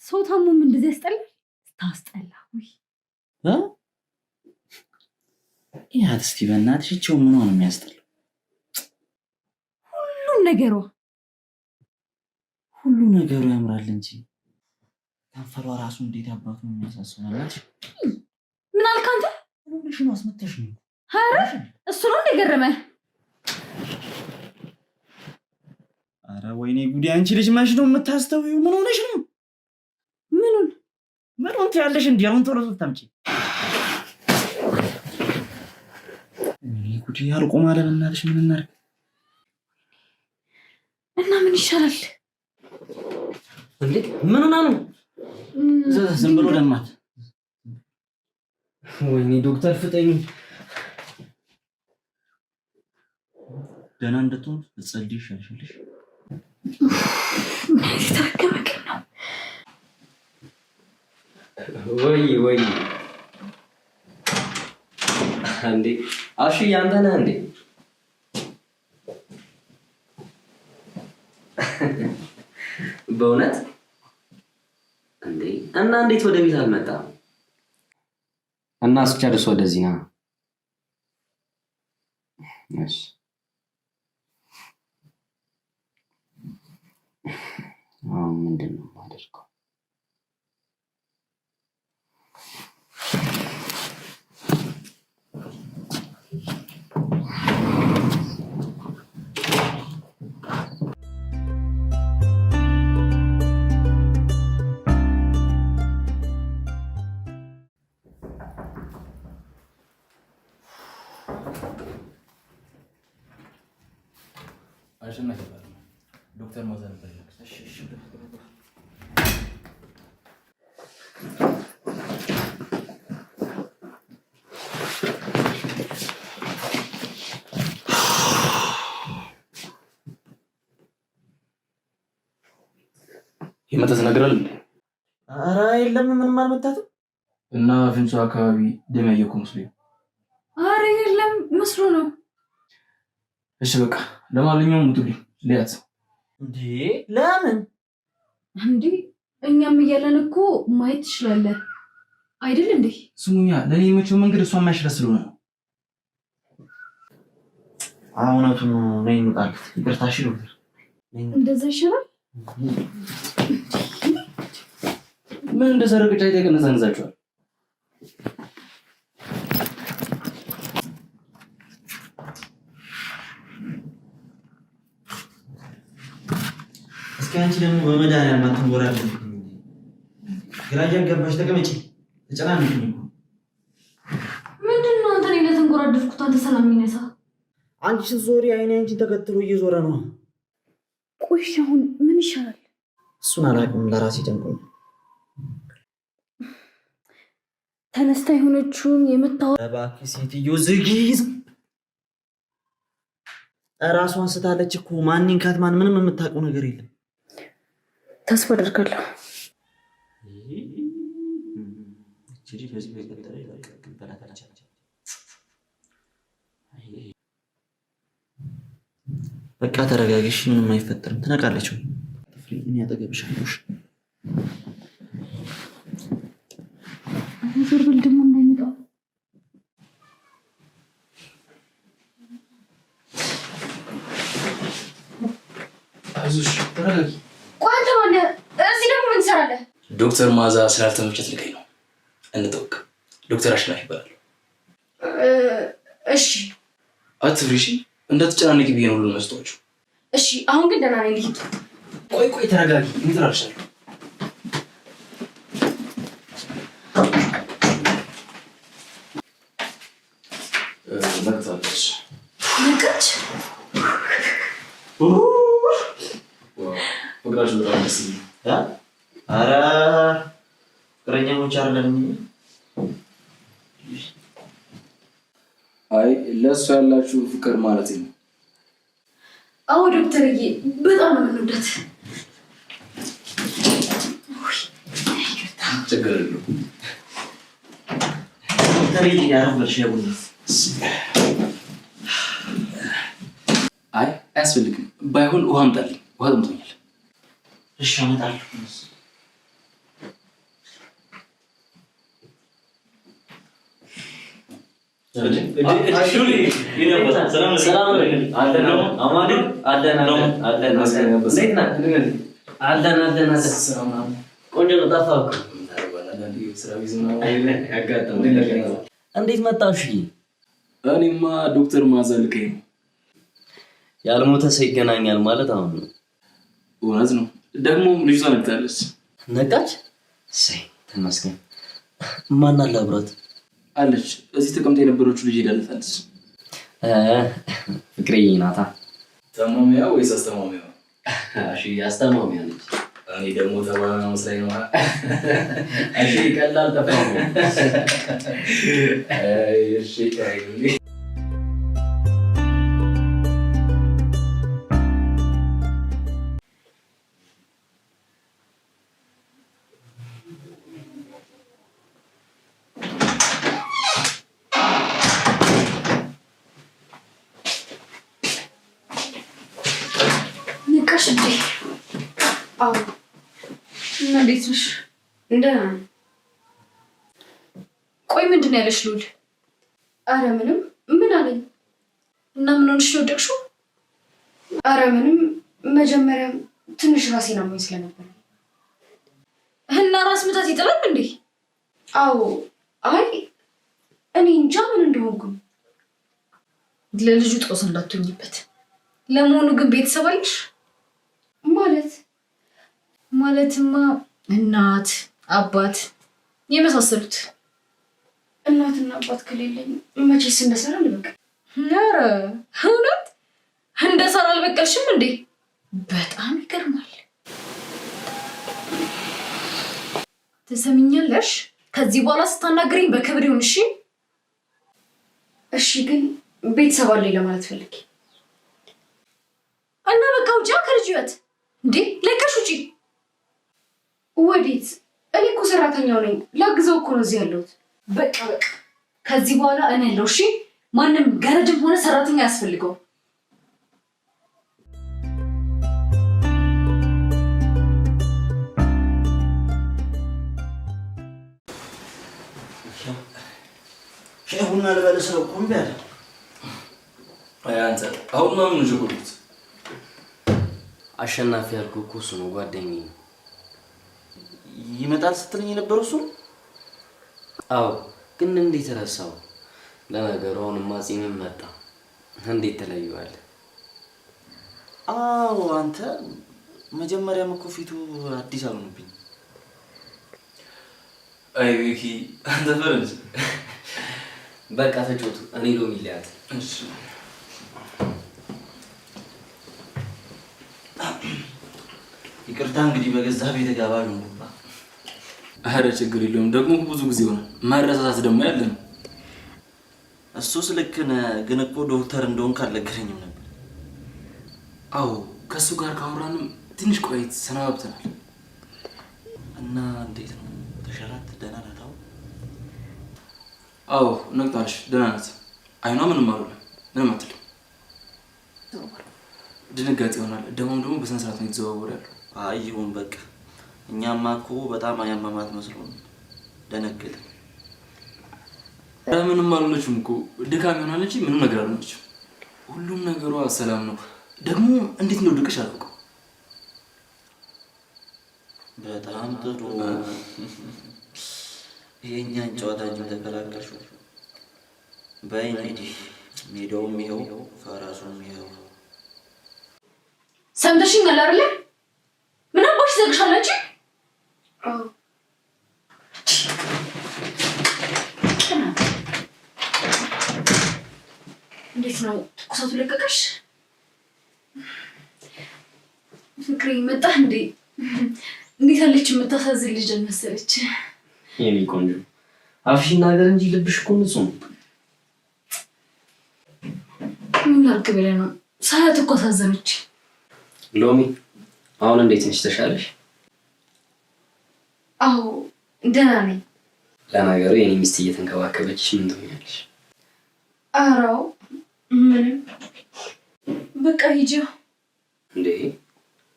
ሰው ታሞም እንደዚህ ያስጠላል። ታስጠላ ወይ ያት እስቲ በእናትሽ እቺው ምን ሆነ የሚያስጠላው? ሁሉ ነገሩ ያምራል እንጂ ከንፈሯ ራሱ እንዴት አባቱ ነው የሚያሳስበው? እናትሽ ምን አልክ አንተ? ሁሉሽ ነው አስመተሽ ነው። ኧረ እሱ ነው እንደገረመ። ኧረ ወይኔ ጉዴ! አንቺ ልጅ መች ነው የምታስተውይው? ምን ሆነሽ ነው? ምን ትያለሽ? እንዴ አሁን ቶሎ ታምጪ። እኔ ጉዴ! አልቆም አለ። በእናትሽ ምን እናድርግ? እና ምን ይሻላል እንዴ? ምን ሆና ነው? ዝም ብሎ ደማት። ወይኔ ዶክተር ፍጠኝ። ደህና እንድትሆን ጸልይ ይሻልሽ። ተረከበ ነው ወይ አንዴ አሺ ያንተ ነህ እንዴ? በእውነት እንዴ? እና እንዴት ወደ ቤት አልመጣም? እና እስኪጨርስ ወደዚህ ና። እሺ ምንድን ነው የማደርገው? አሸናፊ ዶክተር ማዘን ነበር። የመጣ ተነግራል እንዴ? ኧረ የለም ምንም አልመታትም። እና አፍንጫ አካባቢ ደም ያየኩ መስሎኝ። ኧረ የለም መስሎ ነው። እሺ በቃ ለማንኛውም ሙቱልኝ ሊያት እንዴ ለምን እንዴ? እኛም እያለን እኮ ማየት ትችላለህ አይደል እንዴ? ስሙኛ፣ ለኔ የመቸው መንገድ እሷ ማይሽለ ስለሆነ ነው። እውነቱን ነው። ነይ እንውጣለት። ይቅርታ እሺ ዶክተር። እንደዛ ይሻላል። ምን እንደሰረቀች አይተህ ነዘንዛችኋል። እስኪ አንቺ ደግሞ በመድኃኒዓለም አትንጎራደድ። ግራ እያጋባሽ ተቀመጪ። ተጨናንቅኝ እኮ ምንድን ነው አንተ ላይ ለተንጎራደድኩት አንተ ሰላም የሚነሳ? አንቺ ስትዞሪ አይኔ አንቺን ተከትሎ እየዞረ ነው። ቆይሽ አሁን ምን ይሻላል? እሱን አላውቅም። ለራሴ ጨንቆኝ ተነስታ የሆነችውን የምታወ እባክሽ ሴትዮ ዝጊዝ። እራሷን ስታለች እኮ ማን ይንካት ማን ምንም የምታውቀው ነገር የለም። ተስፋ አደርጋለሁ። በቃ ተረጋግሽ፣ ምንም አይፈጠርም። ትነቃለች። እኔ አጠገብሻለሁ። ዞር በል ደግሞ እንዳይመጣ። አይዞሽ ተረጋጊ። ቆይ አንተ ማነህ? እዚህ ደግሞ ምን ትሰራለህ? ዶክተር ማዛ ስላልተመቸት ልከኝ ነው። እንጠውቅ። ዶክተር አሸናፊ ይባላል። እሺ አትፍሪ። እሺ እንዳትጨናነቂ ብዬ ነው ሁሉን መስጠዎቹ። እሺ አሁን ግን ደህና ነኝ። ልሂድ። ቆይ ተረጋጊ። እንጥራልሻለሁ። ነቅታለች። ነቀች? ፍቅራችሁ በጣም ደስ ይላል። ኧረ ፍቅረኛሞች አይደለም። አይ ለእሱ ያላችሁ ፍቅር ማለት ነው? አዎ ዶክተርዬ፣ በጣም ነው የምንወዳት። ችግር የለውም ዶክተርዬ። ያረበልሽ ያቡና አይ አያስፈልግም። ባይሆን ውሃ አምጣልኝ፣ ውሃ ጠምቶኛል። እሺ አመጣለሁ። እንዴት መጣሽ? እኔማ ዶክተር ማዛ ልከኝ ነው። ያልሞተ ሰው ይገናኛል ማለት አሁን ነው። እውነት ነው። ደግሞ ልጅቷ ነቅታለች። ነቃች? እሰይ ተመስገን። ማን አለ አብራት? አለች። እዚህ ተቀምጣ የነበረችው ልጅ ሄዳለታለች። ፍቅርዬ ናታ። ተማሚያ ወይስ አስተማሚያ? እሺ አስተማሚያ ነች። እኔ ደግሞ ተባና መስላኝ ነው። እሺ ቀላል ተፋው። እሺ ነቃሽ እንዴ? አዎ። እና እንዴት ነሽ? ደህና ነኝ። ቆይ ምንድን ነው ያለሽ ልዑል? አረ ምንም። ምን አለኝ? እና ምን ሆንሽ ነው የወደቅሽው? አረ ምንም። መጀመሪያም ትንሽ ራሴን አሞኝ ስለነበር። እና ራስ ምታት ይጥላል እንዴ? አዎ። አይ እኔ እንጃ ምን እንደሆንኩኝ። ለልጁ ጦስ እንዳትሆኝበት። ለመሆኑ ግን ቤተሰብ አለሽ? ማለትማ እናት፣ አባት የመሳሰሉት። እናትና አባት ከሌለኝ መቼስ እንደሰራ አልበቀል። ኧረ እውነት እንደሰራ አልበቀልሽም እንዴ? በጣም ይገርማል። ትሰሚኛለሽ? ከዚህ በኋላ ስታናግረኝ በክብር ይሁን እሺ? እሺ። ግን ቤተሰብ አለኝ ለማለት ፈልጌ እና በቃ ውጪ ከልጅ ህይወት እንዴ ለቀሽ ውጪ። ወዴት? እኔ እኮ ሰራተኛው ነኝ። ላግዘው እኮ ነው እዚህ ያለሁት። በቃ ከዚህ በኋላ እኔ ያለው እሺ። ማንም ገረድም ሆነ ሰራተኛ ያስፈልገው። ሻይ ቡና ልበል ስለው እኮ እምቢ አለ። አይ አንተ አሁን ማን ጀጎሉት? አሸናፊ ያልኩህ እኮ እሱ ነው፣ ጓደኛዬ ነው። ይመጣል ስትለኝ የነበረው እሱ ነው? አዎ፣ ግን እንዴት ረሳው? ለነገሩ አሁንማ ጺምም መጣ። እንዴት ተለየዋለህ? አዎ አንተ መጀመሪያም እኮ ፊቱ አዲስ አልሆነብኝ። አይ ዊኪ አንተ ፈረንጅ። በቃ ተጫወቱ፣ እኔ ሎሚ ልያት። እሺ ይቅርታ እንግዲህ በገዛ ቤት ጋባዥ ነው። አረ ችግር የለውም። ደግሞ ብዙ ጊዜ ሆነ ማረሳሳት ደግሞ ያለ ነው። እሱስ ልክ ነህ፣ ግን እኮ ዶክተር እንደሆንክ አልነገረኝም ነበር። አዎ ከእሱ ጋር ካወራንም ትንሽ ቆይት ሰነባብተናል። እና እንዴት ነው ተሻላት? ደህና ናት? አዎ ነቅታለች፣ ደህና ናት። አይኗ ምንም አልሆነም፣ ምንም አትልም። ድንጋጤ ይሆናል። ደሞም ደግሞ በስነ ስርዓት ነው የተዘዋወረ ያለው። አይ ይሁን በቃ። እኛማ እኮ በጣም አያማማት መስሎን ደነገጠ። ምንም አልሆነችም እኮ ድካም ይሆናል እንጂ ምንም ነገር አልሆነችም። ሁሉም ነገሯ ሰላም ነው። ደግሞ እንዴት እንደወደቀች አላውቅም። በጣም ጥሩ። የእኛን ጨዋታ እንጂ ተከላከልሽው። በይ እንግዲህ ሜዳውም ይኸው ፈራሱም ይኸው። ሰምተሽኛል አይደለ? ምን አባሽ ዘግሻል አንቺ? አዎ እንዴት ነው ትኩሳቱ ለቀቀሽ? ፍቅሬ መጣ እንዴ? እንዴት አለች? የምታሳዝን ልጅ መሰለች። የኔ ቆንጆ አፍሽ ነገር እንጂ ልብሽ እኮ ንጹህ ነው። ምን ላድርግ ብለህ ነው? ሳያት እኮ አሳዘነች። ሎሚ አሁን እንዴት ነሽ? ተሻለሽ? አዎ ደህና ነኝ። ለነገሩ የኔ ሚስት እየተንከባከበችሽ ምን ትሆኛለሽ? አራው ምንም በቃ ሂጂ። እንዴ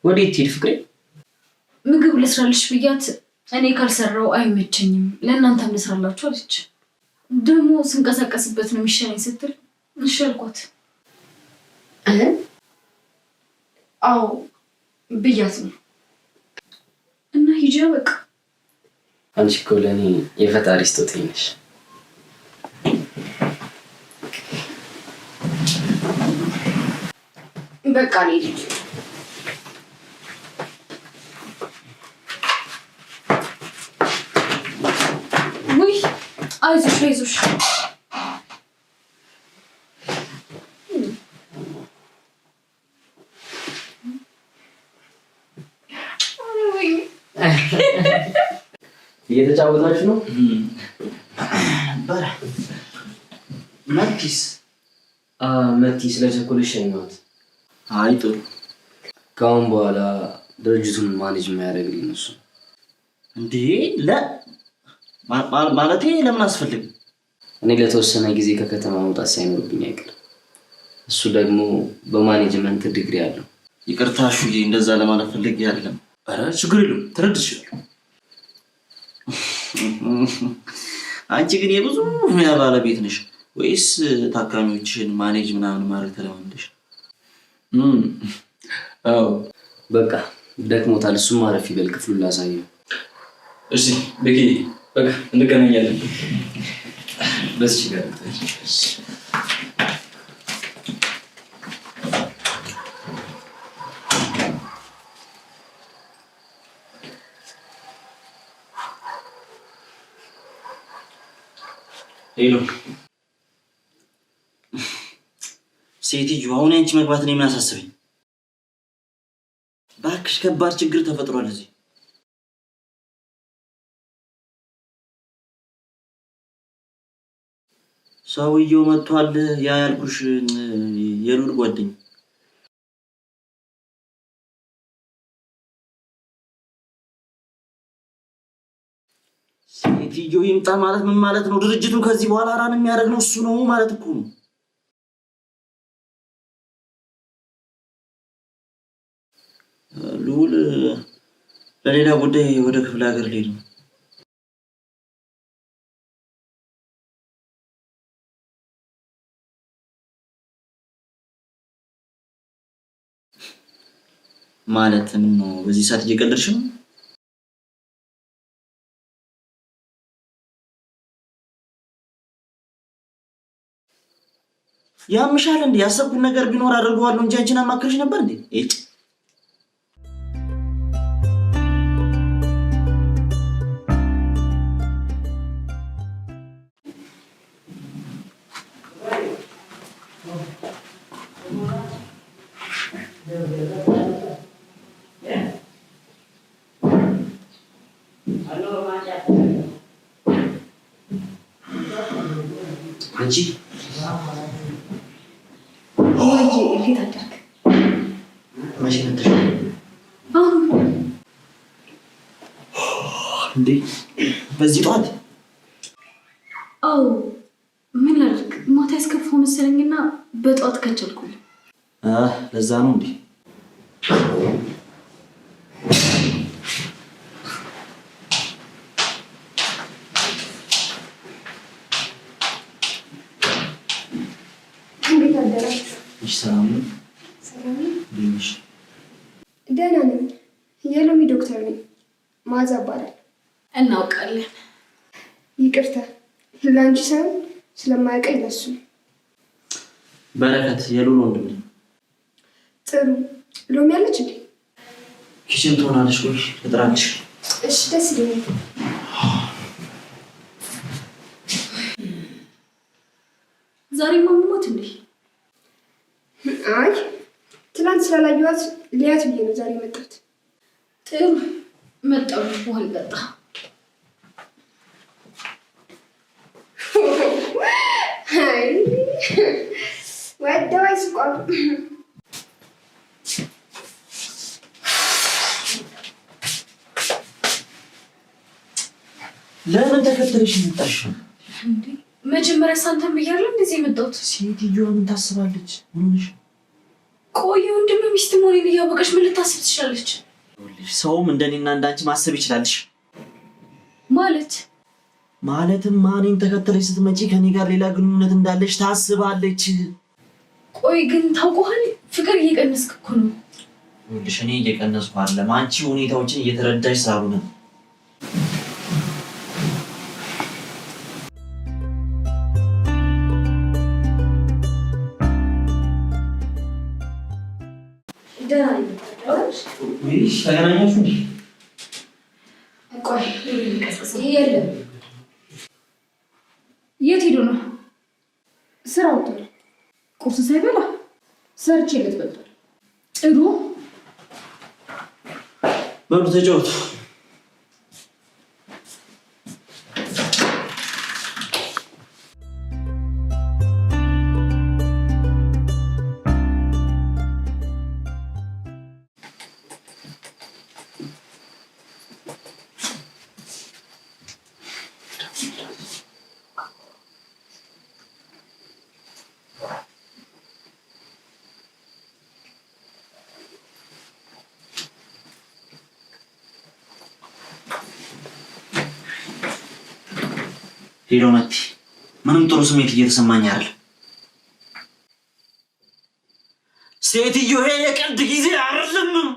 ወዴት ትሄድ ፍቅሬ? ምግብ ልስራልሽ ብያት እኔ ካልሰራው አይመቸኝም ለእናንተም ልስራላችሁ አለች። ደግሞ ስንቀሳቀስበት ነው የሚሻለኝ ስትል እሺ አልኳት። አዎ ብያት ነው እና ሂጂ በቃ። አንቺ እኮ ለእኔ የፈጣሪ ስጦታዬ ነሽ። በቃ ልሂድ። ውይ አይዞሽ አይዞሽ። እየተጫወታችሁ ነው? መቲስ መቲ ስለቸኮለሽ ሸኘኋት። አይ ጥሩ። ከአሁን በኋላ ድርጅቱን ማኔጅ የሚያደርግልኝ እሱ እንዴ ማለቴ ለምን አስፈልግ? እኔ ለተወሰነ ጊዜ ከከተማ መውጣት ሳይኖርብኝ አይቀርም። እሱ ደግሞ በማኔጅመንት ዲግሪ አለው። ይቅርታ ሹዬ፣ እንደዛ ለማለት ፈልጌ አይደለም። ኧረ ችግር የለውም ተረድቻለሁ። አንቺ ግን የብዙ ሙያ ባለቤት ነሽ ወይስ ታካሚዎችን ማኔጅ ምናምን ማድረግ ተለማምደሽ? አዎ በቃ ደክሞታል። እሱም ማረፍ ይበል፣ ክፍሉን ላሳየው። እሺ በቂ በቃ እንገናኛለን። በዚህ ጋር ሄሎ ሴትዮ፣ አሁን አንቺ መግባት ነው ምን አሳሰበኝ? እባክሽ ከባድ ችግር ተፈጥሯል እዚህ። ሰውየው መጥቷል። ያ ያልኩሽ የሉል ጓደኛ ሴትዮ ይምጣ ማለት ምን ማለት ነው? ድርጅቱ ከዚህ በኋላ ራን የሚያደርግ ነው እሱ ነው ማለት እኮ ነው። ልዑል ለሌላ ጉዳይ ወደ ክፍለ ሀገር ሊሄድ ነው። ማለት ምን ነው? በዚህ ሰዓት እየቀለድሽ ነው? ያምሻል እንዴ? ያሰብኩት ነገር ቢኖር አድርገዋለሁ እንጂ አንቺን አማክርሽ ነበር እንዴ? እጭ አንቺ ወይዬ እንዴት አደርክ? መቼ መጣሽ እንዴ? በዚህ ጠዋት? አዎ ምን ላድርግ፣ ማታ ያስከፋው መሰለኝና በጠዋት ከቸልኩኝ። ለዛ ነው እንዴ? እንዴት አደራችሁ? እሺ ሰላም ነው? ሰላም ነው? ልጅ ደህና ነኝ። የሎሚ ዶክተር ነኝ። ማዛ እባላለሁ። እናውቃለን። ይቅርታ ለአንቺ ሳይሆን ስለማያውቀኝ ለሱ ነው። በረከት የሉል ወንድም ነኝ። ጥሩ። ሎሚ አለች እንዴ? ኪችን ትሆናለች ወይ ልጥራልሽ? እሺ ደስ ይለኛል። ዛሬ ማምሞት እንዴ? አይ ትናንት ስላላየኋት ሊያት ብዬ ነው ዛሬ መጣሁት። ጥሩ መጣሁ። በኋላ ጠጣ። አይ ወደው አይስቋሉ። ለምን ተከተለሽ መጣሽ? እንዴ መጀመሪያ ሳንተም ብያለሁ እንደዚህ የመጣሁት። ሴትዮዋ ምን ታስባለች? ምን ሆነሽ? ቆይ ወንድም ሚስት መሆኔን እያወቀች ምን ልታስብ ትችላለች? ሰውም እንደኔና እንዳንቺ ማሰብ ይችላልሽ። ማለትም እኔን ተከተለሽ ስትመጪ ከኔ ጋር ሌላ ግንኙነት እንዳለሽ ታስባለች። ቆይ ግን ታውቀዋል፣ ፍቅር እየቀነስክ እኮ ነው። ይኸውልሽ እኔ እየቀነስኩ አይደለም፣ አንቺ ሁኔታዎችን እየተረዳሽ ስላልሆነ። ተገናኛችሁ እንዴ? ቆይ የለም። የት ሄዶ ነው? ስራ ወጥቷል። ቁርስ ሳይበላ ሰርቼለት በልቷል። ጥሩ በሉ ተጫወቱ። ሄሎ መቲ፣ ምንም ጥሩ ስሜት እየተሰማኝ አይደለም። ሴትዮ ይሄ የቀልድ ጊዜ አይደለም።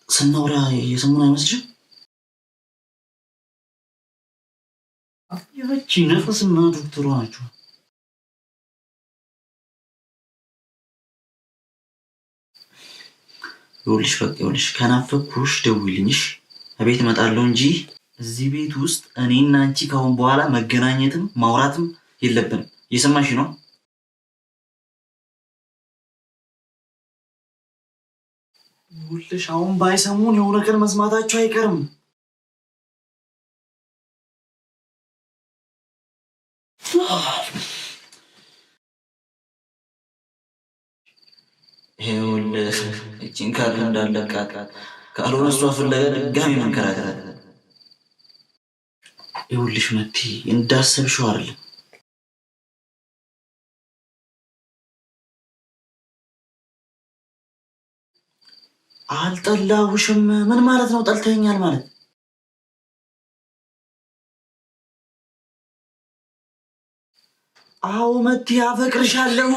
ስናወራ የሰሙን አይመስልሽም? ያቺ ነፍስና ዶክተሯ ናቸው። ይኸውልሽ ከናፈኩሽ ደውይልኝሽ። እቤት እመጣለሁ እንጂ እዚህ ቤት ውስጥ እኔና አንቺ ካሁን በኋላ መገናኘትም ማውራትም የለብንም። እየሰማሽ ነው? ይኸውልሽ አሁን ባይሰሙን የሆነ ቀን መስማታቸው አይቀርም። ይኸውልህ እቺን ካርድ እንዳለቃት ካልሆነ እሷ ፍለጋ ድጋሚ መንከራከራት። ይኸውልሽ መቲ እንዳሰብሽው አይደለም። አልጠላሁሽም። ምን ማለት ነው ጠልተኛል ማለት? አዎ መቲ አፈቅርሻለሁ።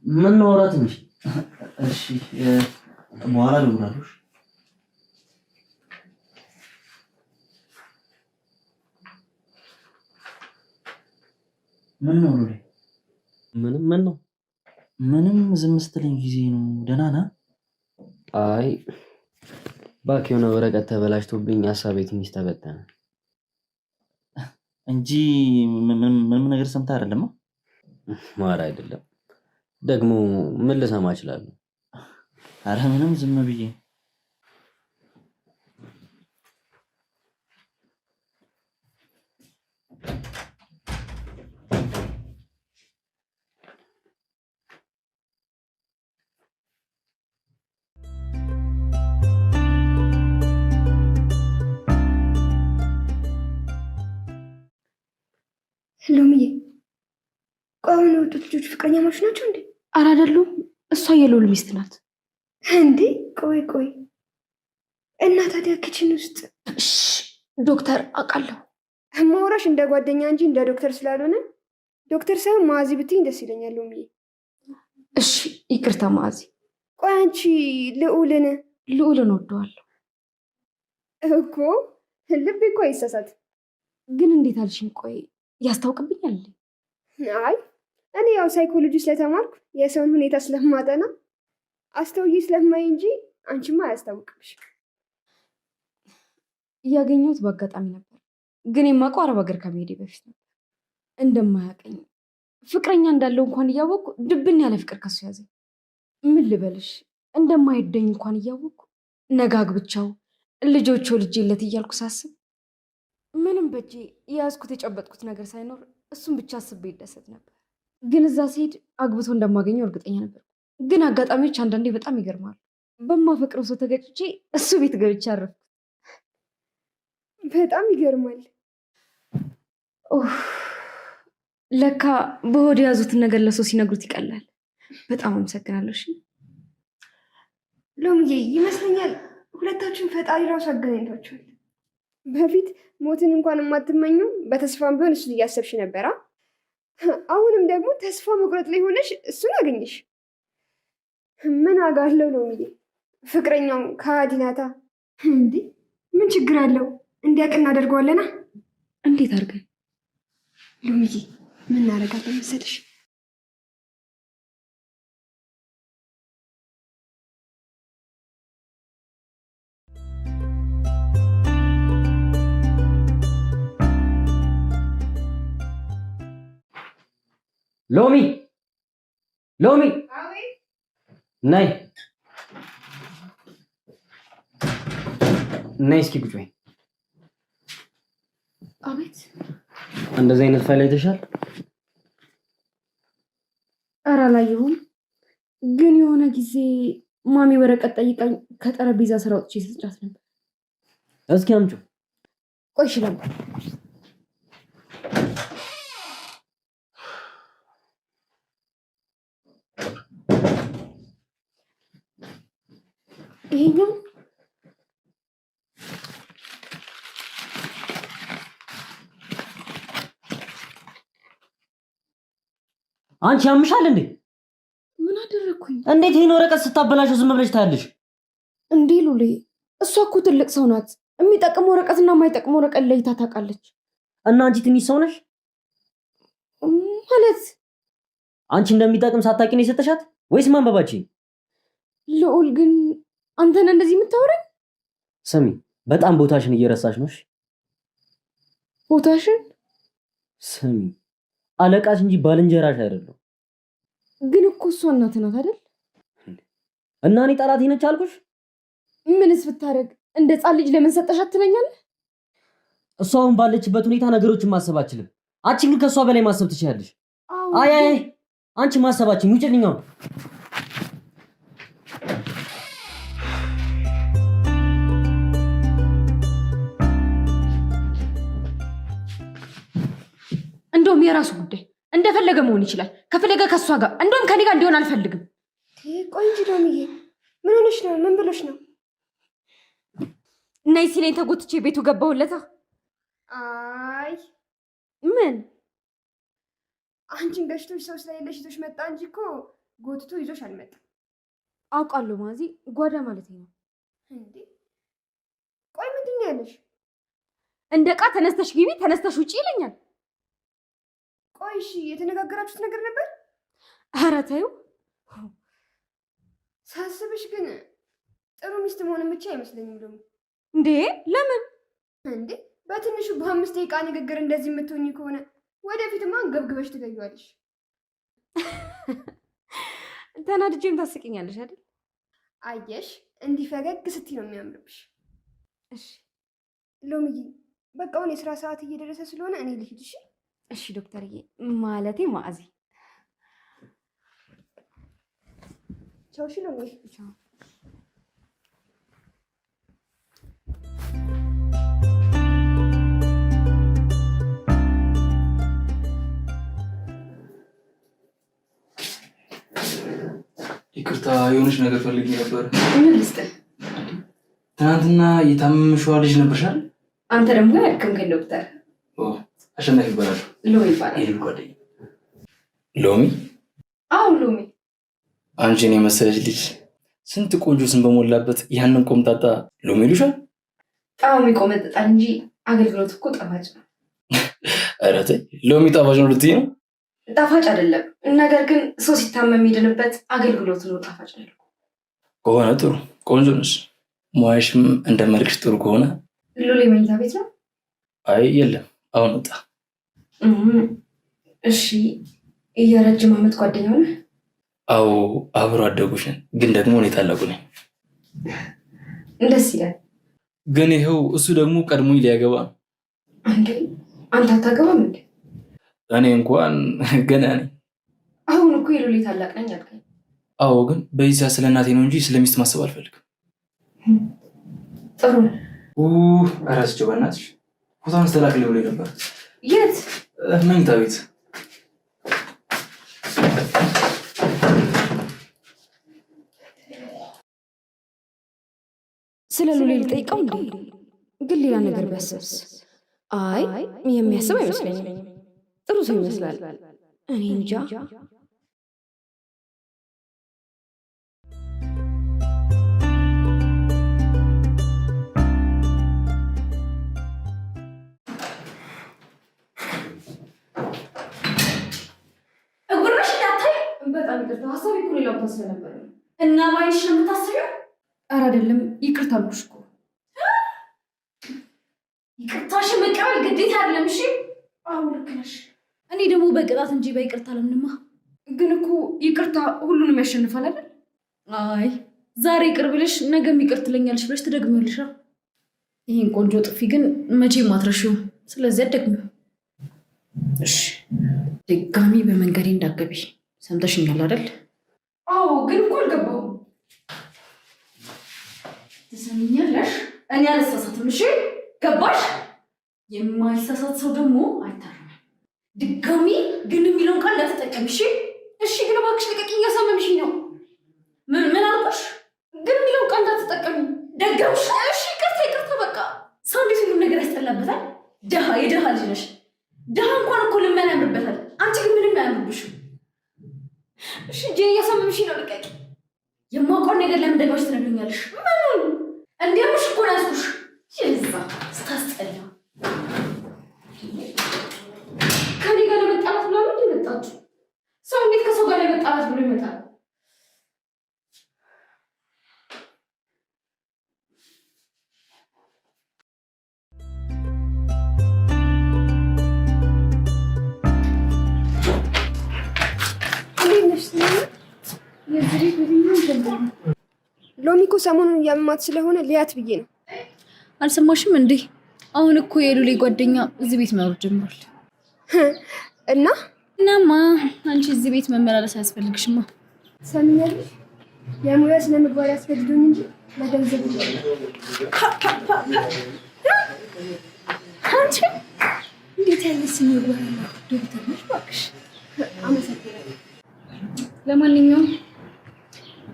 ምን ነው አውራት እንጂ። እሺ በኋላ ልውላለሽ። ምን ነው ሉሌ? ምን ነው? ምንም ዝም ስትለኝ ጊዜ ነው። ደህና ነህ? አይ እባክህ የሆነ ወረቀት ተበላሽቶብኝ ሀሳቤ ትንሽ ተበተነ እንጂ ምንም ነገር ሰምተህ አይደለም? ማር አይደለም ደግሞ ምን ልሰማ እችላለሁ? አረ ምንም ዝም ብዬ። ሎሚዬ፣ ቆይ አሁን የወጡት ልጆች ፍቅረኛሞች ናቸው እንዴ? ኧረ አይደሉም። እሷ የልዑል ሚስት ናት። እንዴ ቆይ እና ታዲያ ኪችን ውስጥ ዶክተር አውቃለሁ። ማውራሽ እንደ ጓደኛ እንጂ እንደ ዶክተር ስላልሆነ ዶክተር ሳይሆን ማዕዚ ብትይኝ ደስ ይለኛል ሎሚዬ። እሺ ይቅርታ ማዕዚ። ቆይ አንቺ ልዑልን ወደዋለሁ እኮ ልቤ እኮ አይሳሳት። ግን እንዴት አልሽኝ? ቆይ ያስታውቅብኛል? አይ እኔ ያው ሳይኮሎጂ ስለተማርኩ የሰውን ሁኔታ ስለማጠና አስተውዬ ስለማይ እንጂ አንቺማ አያስታውቅብሽ። እያገኘሁት በአጋጣሚ ነበር፣ ግን የማውቀው አረብ ሀገር ከመሄዴ በፊት ነበር። እንደማያውቀኝ ፍቅረኛ እንዳለው እንኳን እያወቅኩ ድብን ያለ ፍቅር ከሱ ያዘኝ። ምን ልበልሽ እንደማይደኝ እንኳን እያወቅኩ ነጋግብቻው ልጆቹ ልጄለት እያልኩ ሳስብ ምንም በእጄ የያዝኩት የጨበጥኩት ነገር ሳይኖር እሱን ብቻ አስቤ ይደሰት ነበር። ግን እዛ ሲሄድ አግብቶ እንደማገኘው እርግጠኛ ነበር። ግን አጋጣሚዎች አንዳንዴ በጣም ይገርማሉ። በማፈቅረው ሰው ተገጭቼ እሱ ቤት ገብቼ አረፍኩ። በጣም ይገርማል። ለካ በሆድ የያዙትን ነገር ለሰው ሲነግሩት ይቀላል። በጣም አመሰግናለሁ። ሎሚዬ ይመስለኛል ሁለታችን ፈጣሪ ራሱ አገናኝቷቸዋል። በፊት ሞትን እንኳን የማትመኙ በተስፋም ቢሆን እሱን እያሰብሽ ነበራ። አሁንም ደግሞ ተስፋ መቁረጥ ላይ ሆነሽ እሱን አገኘሽ። ምን አጋለው ሎሚዬ፣ ፍቅረኛው ከሃዲ ናታ። እንዴ ምን ችግር አለው? እንዲያውቅ እናደርገዋለና። እንዴት አድርገን? ሎሚዬ ምን እናደርጋለን መሰለሽ? ሎሚ ሎሚ ነይ ነይ፣ እስኪ ቁጭ በይ። አቤት። እንደዚህ አይነት ፋይል አይተሻል? ኧረ አላየሁም፣ ግን የሆነ ጊዜ ማሚ ወረቀት ጠይቃኝ ከጠረጴዛ ስራ ወጥቼ ስጫት ነበር። እስኪ አምጪው። ቆይ ይችላል። ይሄኛው አንቺ ያምሻል እንዴ? ምን አደረግኩኝ? እንዴት ይሄን ወረቀት ስታበላሸው ዝም ብለሽ ታያለሽ? እንዴ ሉሌ፣ እሷ እኮ ትልቅ ሰው ናት። የሚጠቅም ወረቀትና የማይጠቅም ወረቀት ለይታ ታውቃለች። እና አንቺ ትንሽ ሰው ነሽ ማለት። አንቺ እንደሚጠቅም ሳታውቂ ነው የሰጠሻት ወይስ ማንበባችን? ልዑል ግን አንተን እንደዚህ የምታወራኝ? ስሚ፣ በጣም ቦታሽን እየረሳሽ ነው። ቦታሽን? ስሚ፣ አለቃሽ እንጂ ባልንጀራሽ አይደለም። ግን እኮ እሷ እናትህ ናት አይደል? እና እኔ ጠላቴ ነች አልኩሽ? ምንስ ብታደርግ እንደ ሕፃን ልጅ ለምን ሰጠሻት ትለኛለህ? እሷ አሁን ባለችበት ሁኔታ ነገሮችን ማሰብ አችልም። አንቺ ግን ከእሷ በላይ ማሰብ ትችላለሽ። አይ አንቺ ማሰባችን ውጭልኝ አሁን። እንደውም የራሱ ጉዳይ፣ እንደፈለገ መሆን ይችላል። ከፈለገ ከእሷ ጋር፣ እንደውም ከኔ ጋር እንዲሆን አልፈልግም። ቆይ እንጂ ሎሚዬ፣ ምን ሆነሽ ነው? ምን ብሎሽ ነው? ነይ ሲለኝ ተጎትቼ ቤቱ ገባሁለታ። አይ ምን አንቺን ገሽቶሽ ሰው ስለሌለሽ ይዞሽ መጣ እንጂ እኮ ጎትቶ ይዞሽ አልመጣም። አውቃለሁ ማዚ፣ ጓዳ ማለት ነው እንዴ? ቆይ ምንድን ነው ያለሽ? እንደ ዕቃ ተነስተሽ ግቢ፣ ተነስተሽ ውጪ ይለኛል። ቆይ እሺ፣ የተነጋገራችሁት ነገር ነበር? ኧረ ተይው። ሳስብሽ ግን ጥሩ ሚስት መሆንን ብቻ አይመስለኝም ደግሞ። እንዴ ለምን እንዴ? በትንሹ በ5 ደቂቃ ንግግር እንደዚህ የምትሆኝ ከሆነ ወደፊትማ ገብግበሽ ትገቢዋለሽ። ተናድጄም ታስቂኛለሽ አይደል? አየሽ፣ እንዲህ ፈገግ ስትይ ነው የሚያምርብሽ። እሺ ሎሚዬ፣ በቃ አሁን የስራ ሰዓት እየደረሰ ስለሆነ እኔ ልሂድ። እሺ እሺ ዶክተርዬ፣ ማለቴ ማዕዚ። ቻው። እሺ ሎሚዬ፣ ቻው። ይቅርታ፣ የሆነች ነገር ፈልጌ ነበር። ምን ልስጥህ? ትናንትና የታመምሽዋ ልጅ ነበርሻል? አንተ ደግሞ ያልከምከኝ ዶክተር አሸናፊ ይባላል። ሎሚ ይባላል። ይሄ ጓደኛ ሎሚ። አዎ ሎሚ። አንቺን የመሰለች ልጅ ስንት ቆንጆ ስም በሞላበት ያንን ቆምጣጣ ሎሚ ይሉሻል? ጣዕሙ ይቆመጥጣል እንጂ አገልግሎት እኮ ጣፋጭ ነው። ኧረ ተይ፣ ሎሚ ጣፋጭ ነው ልትይ ነው? ጣፋጭ አይደለም፣ ነገር ግን ሰው ሲታመም የሚድንበት አገልግሎት ነው ጣፋጭ ነው ከሆነ ጥሩ። ቆንጆ ነሽ። ሙያሽም እንደ መልክሽ ጥሩ ከሆነ ሎሌ መኝታ ቤት ነው? አይ የለም፣ አሁን ወጣ። እሺ የረጅም ዓመት ጓደኛው ነህ? አዎ አብሮ አደጉሽ ነን፣ ግን ደግሞ እኔ ታላቁ ነኝ። ደስ ይላል። ግን ይኸው እሱ ደግሞ ቀድሞኝ ሊያገባ ነው። እንዴ አንተ አታገባም እንዴ? እኔ እንኳን ገና ነኝ። አሁን እኮ የሎሌ ታላቅ ነኝ አልከኝ። አዎ ግን በዚህ ሰዓት ስለ እናቴ ነው እንጂ ስለሚስት ማሰብ አልፈልግም። ጥሩ እረስቼው በእናትሽ ፎቶን ስተላክልኝ ብሎኝ ነበር። የት? መኝታ ቤት። ስለ ሉሌ ልጠይቀው እንዴ? ግን ሌላ ነገር ቢያስብስ? አይ የሚያስብ አይመስለኝም። ጥሩ ሰው ይመስላል። እኔ እንጃ። እጉርሽ እንዳታይ። በጣም ይቅርታ፣ ሀሳቤ እኮ ሌላ ቦታ ስለነበረ ነው። እና ባይሽ ነው የምታስቢው? ኧረ አይደለም፣ ይቅርታ አልኩሽ እኮ። ይቅርታሽን መቀበል ግዴታ አይደለም። እሺ አዎ ልክ ነሽ። እኔ ደግሞ በቅጣት እንጂ በይቅርታ አለምንማ። ግን እኮ ይቅርታ ሁሉንም ያሸንፋል አይደል? አይ ዛሬ ይቅር ብለሽ ነገም ይቅር ትለኛለሽ ብለሽ ትደግሚያለሽ። ይህን ቆንጆ ጥፊ ግን መቼም አትረሺውም። ስለዚህ አትደግሚው እሺ? ድጋሚ በመንገዴ እንዳትገቢ ሰምተሽኛል አይደል? አዎ ግን እኮ አልገባሁም። ትሰሚኛለሽ? እኔ አልሳሳትም። እሺ ገባሽ? የማይሳሳት ሰው ደግሞ አይታረምም። ድጋሚ ግን የሚለውን ቃል እንዳትጠቀሚ እሺ? እሺ ግን እባክሽ ልቀቂኝ፣ እያሳመምሽኝ ነው። ምን አልኩሽ? ግን የሚለውን ቃል እንዳትጠቀሚ። ደገምሽ? እሺ ይቅርታ በቃ። ሰው እንዴት ሁሉም ነገር ያስጠላበታል? ደሃ የደሃ ልጅ ነሽ። ደሃ እንኳን እኮ ልመና ያምርበታል። አንቺ ግን ምንም አያምርብሽም። እሺ እጄን እያሳመምሽኝ ነው፣ ልቀቂ። የማውቀውን ነገር ለምን ደግመሽ ትነግሪኛለሽ? ምኑን? እንዲያምሽ እኮ ነው ያዝኩሽ። ይዛ ስታስጠላ። ከኔ ጋር ለመጣላት ብላ ነው የመጣችሁ? ሰው እንዴት ከሰው ጋር ለመጣላት ብሎ ይመጣል? ሎሚ እኮ ሰሞኑን እያመማት ስለሆነ ሊያት ብዬ ነው። አልሰማሽም እንዴ? አሁን እኮ የሉሌ ጓደኛ እዚህ ቤት መኖር ጀምሯል። እናማ አንቺ እዚህ ቤት መመላለስ አያስፈልግሽማ። ሰምኛለሽ? የሙያ ስነ ምግባር ያስፈልጉኝ እንጂ ለገንዘብ አንቺ እንዴት ያለ ስነ ምግባር ያለው ዶክተር ነሽ እባክሽ። አመሰግናለሁ። ለማንኛውም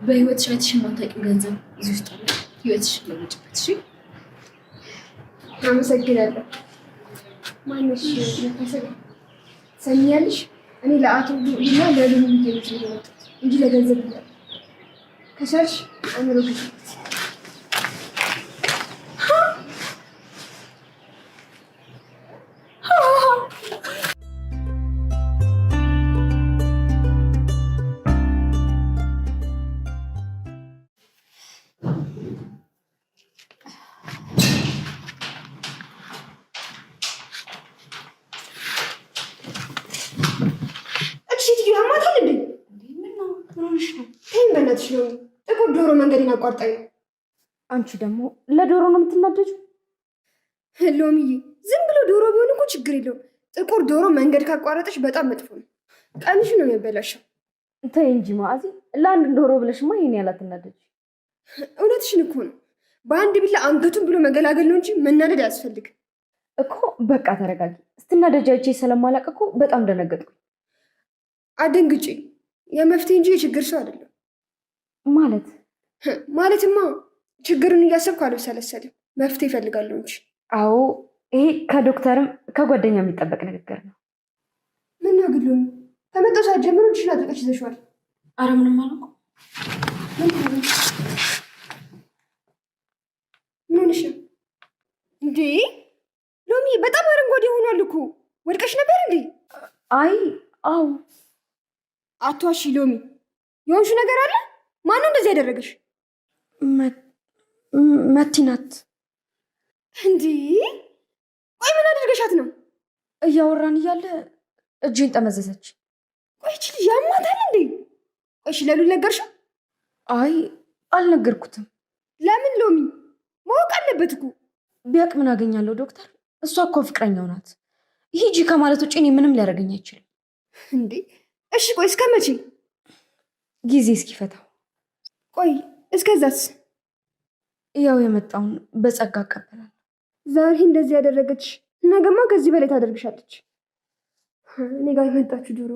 በህይወትሽ አይተሽ የማታውቂው ገንዘብ እዚህ ውስጥ አለ። ህይወትሽን ለውጭበት። እሺ አመሰግናለሁ። ማነሽ ነፈሰ? ሰምኛለሽ? እኔ ለአቶ እና ለሉሚ ልጅ ነው እንጂ ለገንዘብ ይላል። ከሰርሽ አምሮ ግጭት ጥቁር ዶሮ መንገዴን አቋርጣኝ ነው። አንቺ ደግሞ ለዶሮ ነው የምትናደጁ? ሎሚዬ ዝም ብሎ ዶሮ ቢሆን እኮ ችግር የለውም። ጥቁር ዶሮ መንገድ ካቋረጠች በጣም መጥፎ ነው። ቀንሽ ነው የሚያበላሸው። ተይ እንጂ ማዕዚ፣ ለአንድ ዶሮ ብለሽማ ይሄን ያህል አትናደጂ። እውነትሽን እኮ ነው። በአንድ ቢላ አንገቱን ብሎ መገላገል ነው እንጂ መናደድ አያስፈልግም እኮ። በቃ ተረጋጊ። ስትናደጃቼ ስለማላውቅ እኮ በጣም ደነገጥኩ። አደንግጪ። የመፍትሄ እንጂ የችግር ሰው አይደለም። ማለትማ ችግርን እያሰብኩ አልብሰለሰልም። መፍትሄ ይፈልጋለሁ እንጂ። አዎ ይሄ ከዶክተርም ከጓደኛ የሚጠበቅ ንግግር ነው። ምን ግሉም ከመጣሁ ሰዓት ጀምሮ እጅሽን አጥብቀሽ ይዘሽዋል። አረ ምንም አልኩ። ምን ሆነሽ ነው እንዴ? ሎሚ በጣም አረንጓዴ ሆኗል እኮ። ወድቀሽ ነበር እንዴ? አይ አዎ። አትዋሺ ሎሚ። የሆንሽ ነገር አለ? ማነው እንደዚህ ያደረገሽ? መቲ ናት። እንዴ ቆይ ምን አደረገሻት ነው? እያወራን እያለ እጄን ጠመዘዘች። ቆይ እቺ ልጅ ያማታል እንዴ? እሺ ለሉ ነገርሽው? አይ አልነገርኩትም። ለምን ሎሚ? ማወቅ አለበት እኮ። ቢያቅ ምን አገኛለሁ ዶክተር? እሷ እኮ ፍቅረኛው ናት። ሂጂ ከማለት ውጭ እኔ ምንም ሊያደርገኝ አይችልም። እንዴ እሺ ቆይ እስከ መቼ? ጊዜ እስኪፈታው። ቆይ እስከዛስ? ያው የመጣውን በጸጋ እቀበላለሁ። ዛሬ እንደዚህ ያደረገች ነገማ ከዚህ በላይ ታደርግሻለች። እኔ ጋር የመጣችሁ ድሮ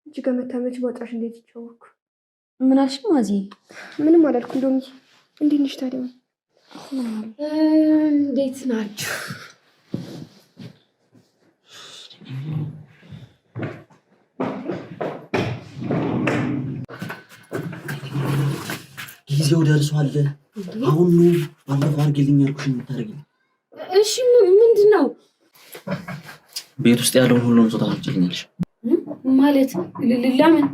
እጅ ከመታመች በወጣሽ እንዴት ይቻወኩ። ምን አልሽ ማዚ? ምንም አላልኩም ዶሚ። እንዴት ነሽ ታዲያ? እንዴት ናችሁ? ጊዜው ደርሷል። አሁን ባለፈው አድርጌልኝ ያልኩሽ የምታደርጊው። እሺ ምንድን ነው? ቤት ውስጥ ያለውን ሁሉም ሰው ታስወጪልኛለሽ። ማለት ለምን?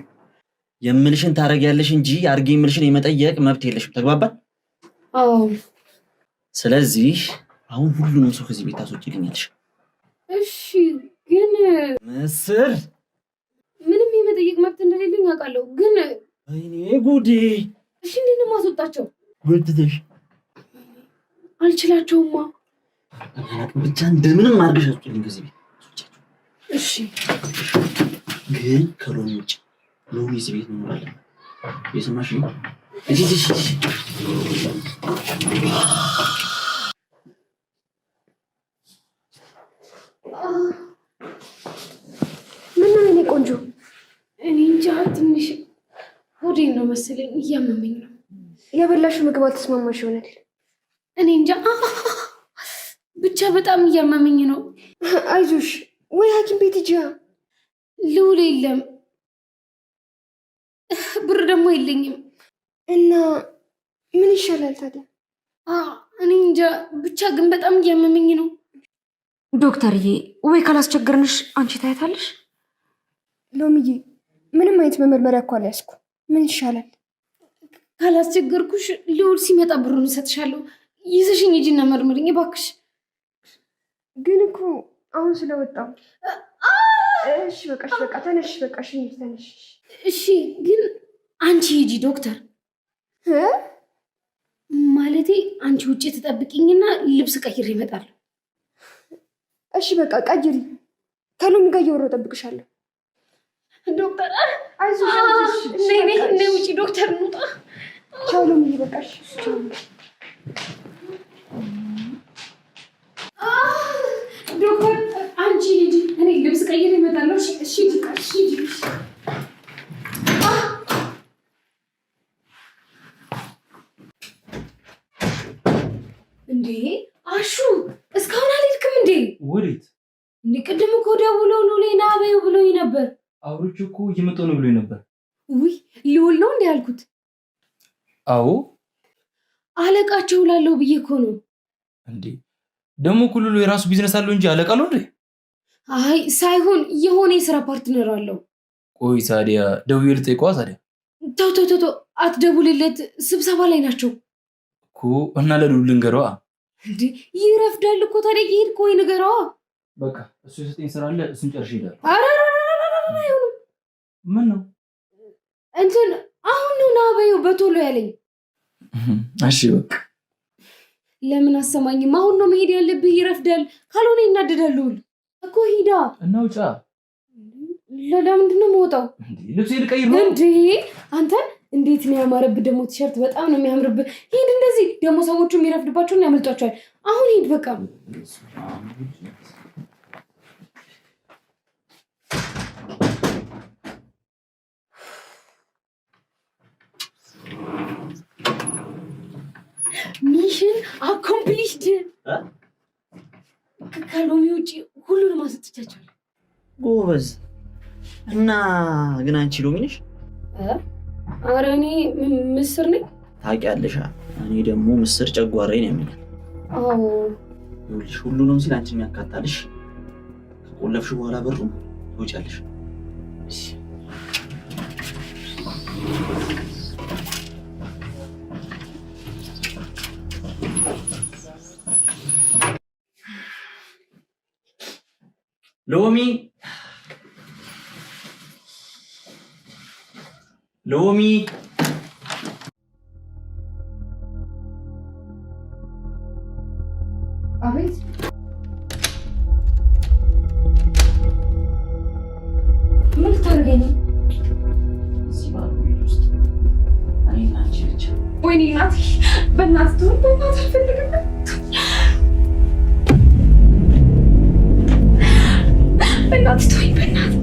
የምልሽን ታደርጊያለሽ እንጂ አድርጌ የምልሽን የመጠየቅ መብት የለሽም። ተግባባን? አዎ። ስለዚህ አሁን ሁሉንም ሰው ከዚህ ቤት ታስወጪልኛለሽ። እሺ ግን ምስር ምንም የመጠየቅ መብት እንደሌለኝ አውቃለሁ። ግን ወይኔ ጉዴ! እሺ እንዴት ነው የማስወጣቸው? ወጥተሽ አልችላቸውማ። ብቻ እንደምንም አድርገሽ አስወጪልኝ ከዚህ ቤት። እሺ ግን ከሎሚ ውጭ ሎሚ እዚህ ቤት መኖር አለ። የሰማሽ ነው? ምን ነው የኔ ቆንጆ? እኔ እንጃ ትንሽ ሆዴን ነው መሰለኝ እያመመኝ ነው። የበላሽው ምግብ አልተስማማሽ ይሆናል። እኔ እንጃ ብቻ በጣም እያመመኝ ነው። አይዞሽ ወይ ሐኪም ቤት ሂጂ። ልውል የለም ብር ደግሞ የለኝም። እና ምን ይሻላል ታዲያ? እኔ እንጃ ብቻ ግን በጣም እያመመኝ ነው። ዶክተርዬ ወይ ካላስቸገርንሽ አንቺ ታያታለሽ። ሎሚዬ ምንም አይነት መመርመሪያ እኮ አልያዝኩ። ምን ይሻላል? ካላስቸገርኩሽ ልውል ሲመጣ ብሩን እሰጥሻለሁ። ይዘሽኝ ሂጂና መርምርኝ እባክሽ። ግን እኮ አሁን ስለወጣው። እሺ በቃሽ፣ በቃ ተነሽ፣ በቃሽ፣ ተነሽ። እሺ ግን አንቺ ሂጂ ዶክተር። ማለቴ አንቺ ውጭ ተጠብቂኝና ልብስ ቀይሬ እመጣለሁ። እሺ በቃ ቀይሪ። ከሎሚ ጋር እየወራሁ እጠብቅሻለሁ። ዶክተር አይዞሽ፣ ነይ ውጭ ዶክተር እንውጣ። ቻው ሎሚ፣ በቃሽ። ቻው ዶክተር አንቺ ሂጂ፣ እኔ ልብስ ቀይሬ እመጣለሁ። እሺ ሂጂ። እንዴ አሹ እስካሁን አልሄድክም እንዴ? ወዴት? እንዴ ቅድም እኮ ደውለው ሉሌ ና በይው ብሎኝ ነበር። አውሮቹ እኮ እየመጣሁ ነው ብሎኝ ነበር። ውይ ልውል ነው እንዴ ያልኩት? አዎ አለቃቸው ላለው ብዬ እኮ ነው። እንዴ ደግሞ እኮ ሉሉ የራሱ ቢዝነስ አለው እንጂ አለቃ ነው እንዴ? አይ ሳይሆን የሆነ የስራ ፓርትነር አለው። ቆይ ታዲያ ደውዬ ልጠይቀዋ ታዲያ? ተው አትደውልለት፣ ስብሰባ ላይ ናቸው እኮ። እና ለሉሉ ልንገረዋ። እንዴ ይረፍዳል እኮ ታዲያ ይሄድ ቆይ ንገረዋ። በቃ እሱ የሰጠኝ ስራ አለ፣ እሱን ጨርሼ እሄዳለሁ። አይሆንም። ምን ነው እንትን አሁን ነው ና በይው በቶሎ ያለኝ። እሺ በቃ ለምን አሰማኝም? አሁን ነው መሄድ ያለብህ፣ ይረፍዳል። ካልሆነ ይናደዳል እኮ። ሂዳ እና ውጫ። ለምንድን ነው የምወጣው? ልብስ ልቀይር ነው እንዴ? አንተን እንዴት ነው ያማረብህ ደግሞ! ቲሸርት በጣም ነው የሚያምርብህ። ሂድ እንደዚህ ደግሞ ሰዎቹ የሚረፍድባቸውን ያመልጧቸዋል። አሁን ሂድ በቃ። ሚሽን አኮምፕሊሽድ። ከሎሚ ውጭ ሁሉንም አስጥቻቸዋል። ጎበዝ። እና ግን አንቺ ሎሚ ነሽ? ኧረ እኔ ምስር ነኝ። ታውቂያለሽ፣ እኔ ደግሞ ምስር ጨጓራዬን ያመኛል። አዎ ይኸውልሽ፣ ሁሉንም ሲል አንቺን የሚያካታልሽ። ከቆለፍሽ በኋላ በሩ ትወጫለሽ። ሎሚ ሎሚ አቤት። ምን ልታደርገኝ ነው? እዚህ ባሉ ቤት ውስጥ እኔና አንቺ ብቻ። ወይኔ እናቴ፣ በእናትህ ተወኝ፣ በእናትህ አልፈልግም። በእናትህ ተወኝ፣ በእናትህ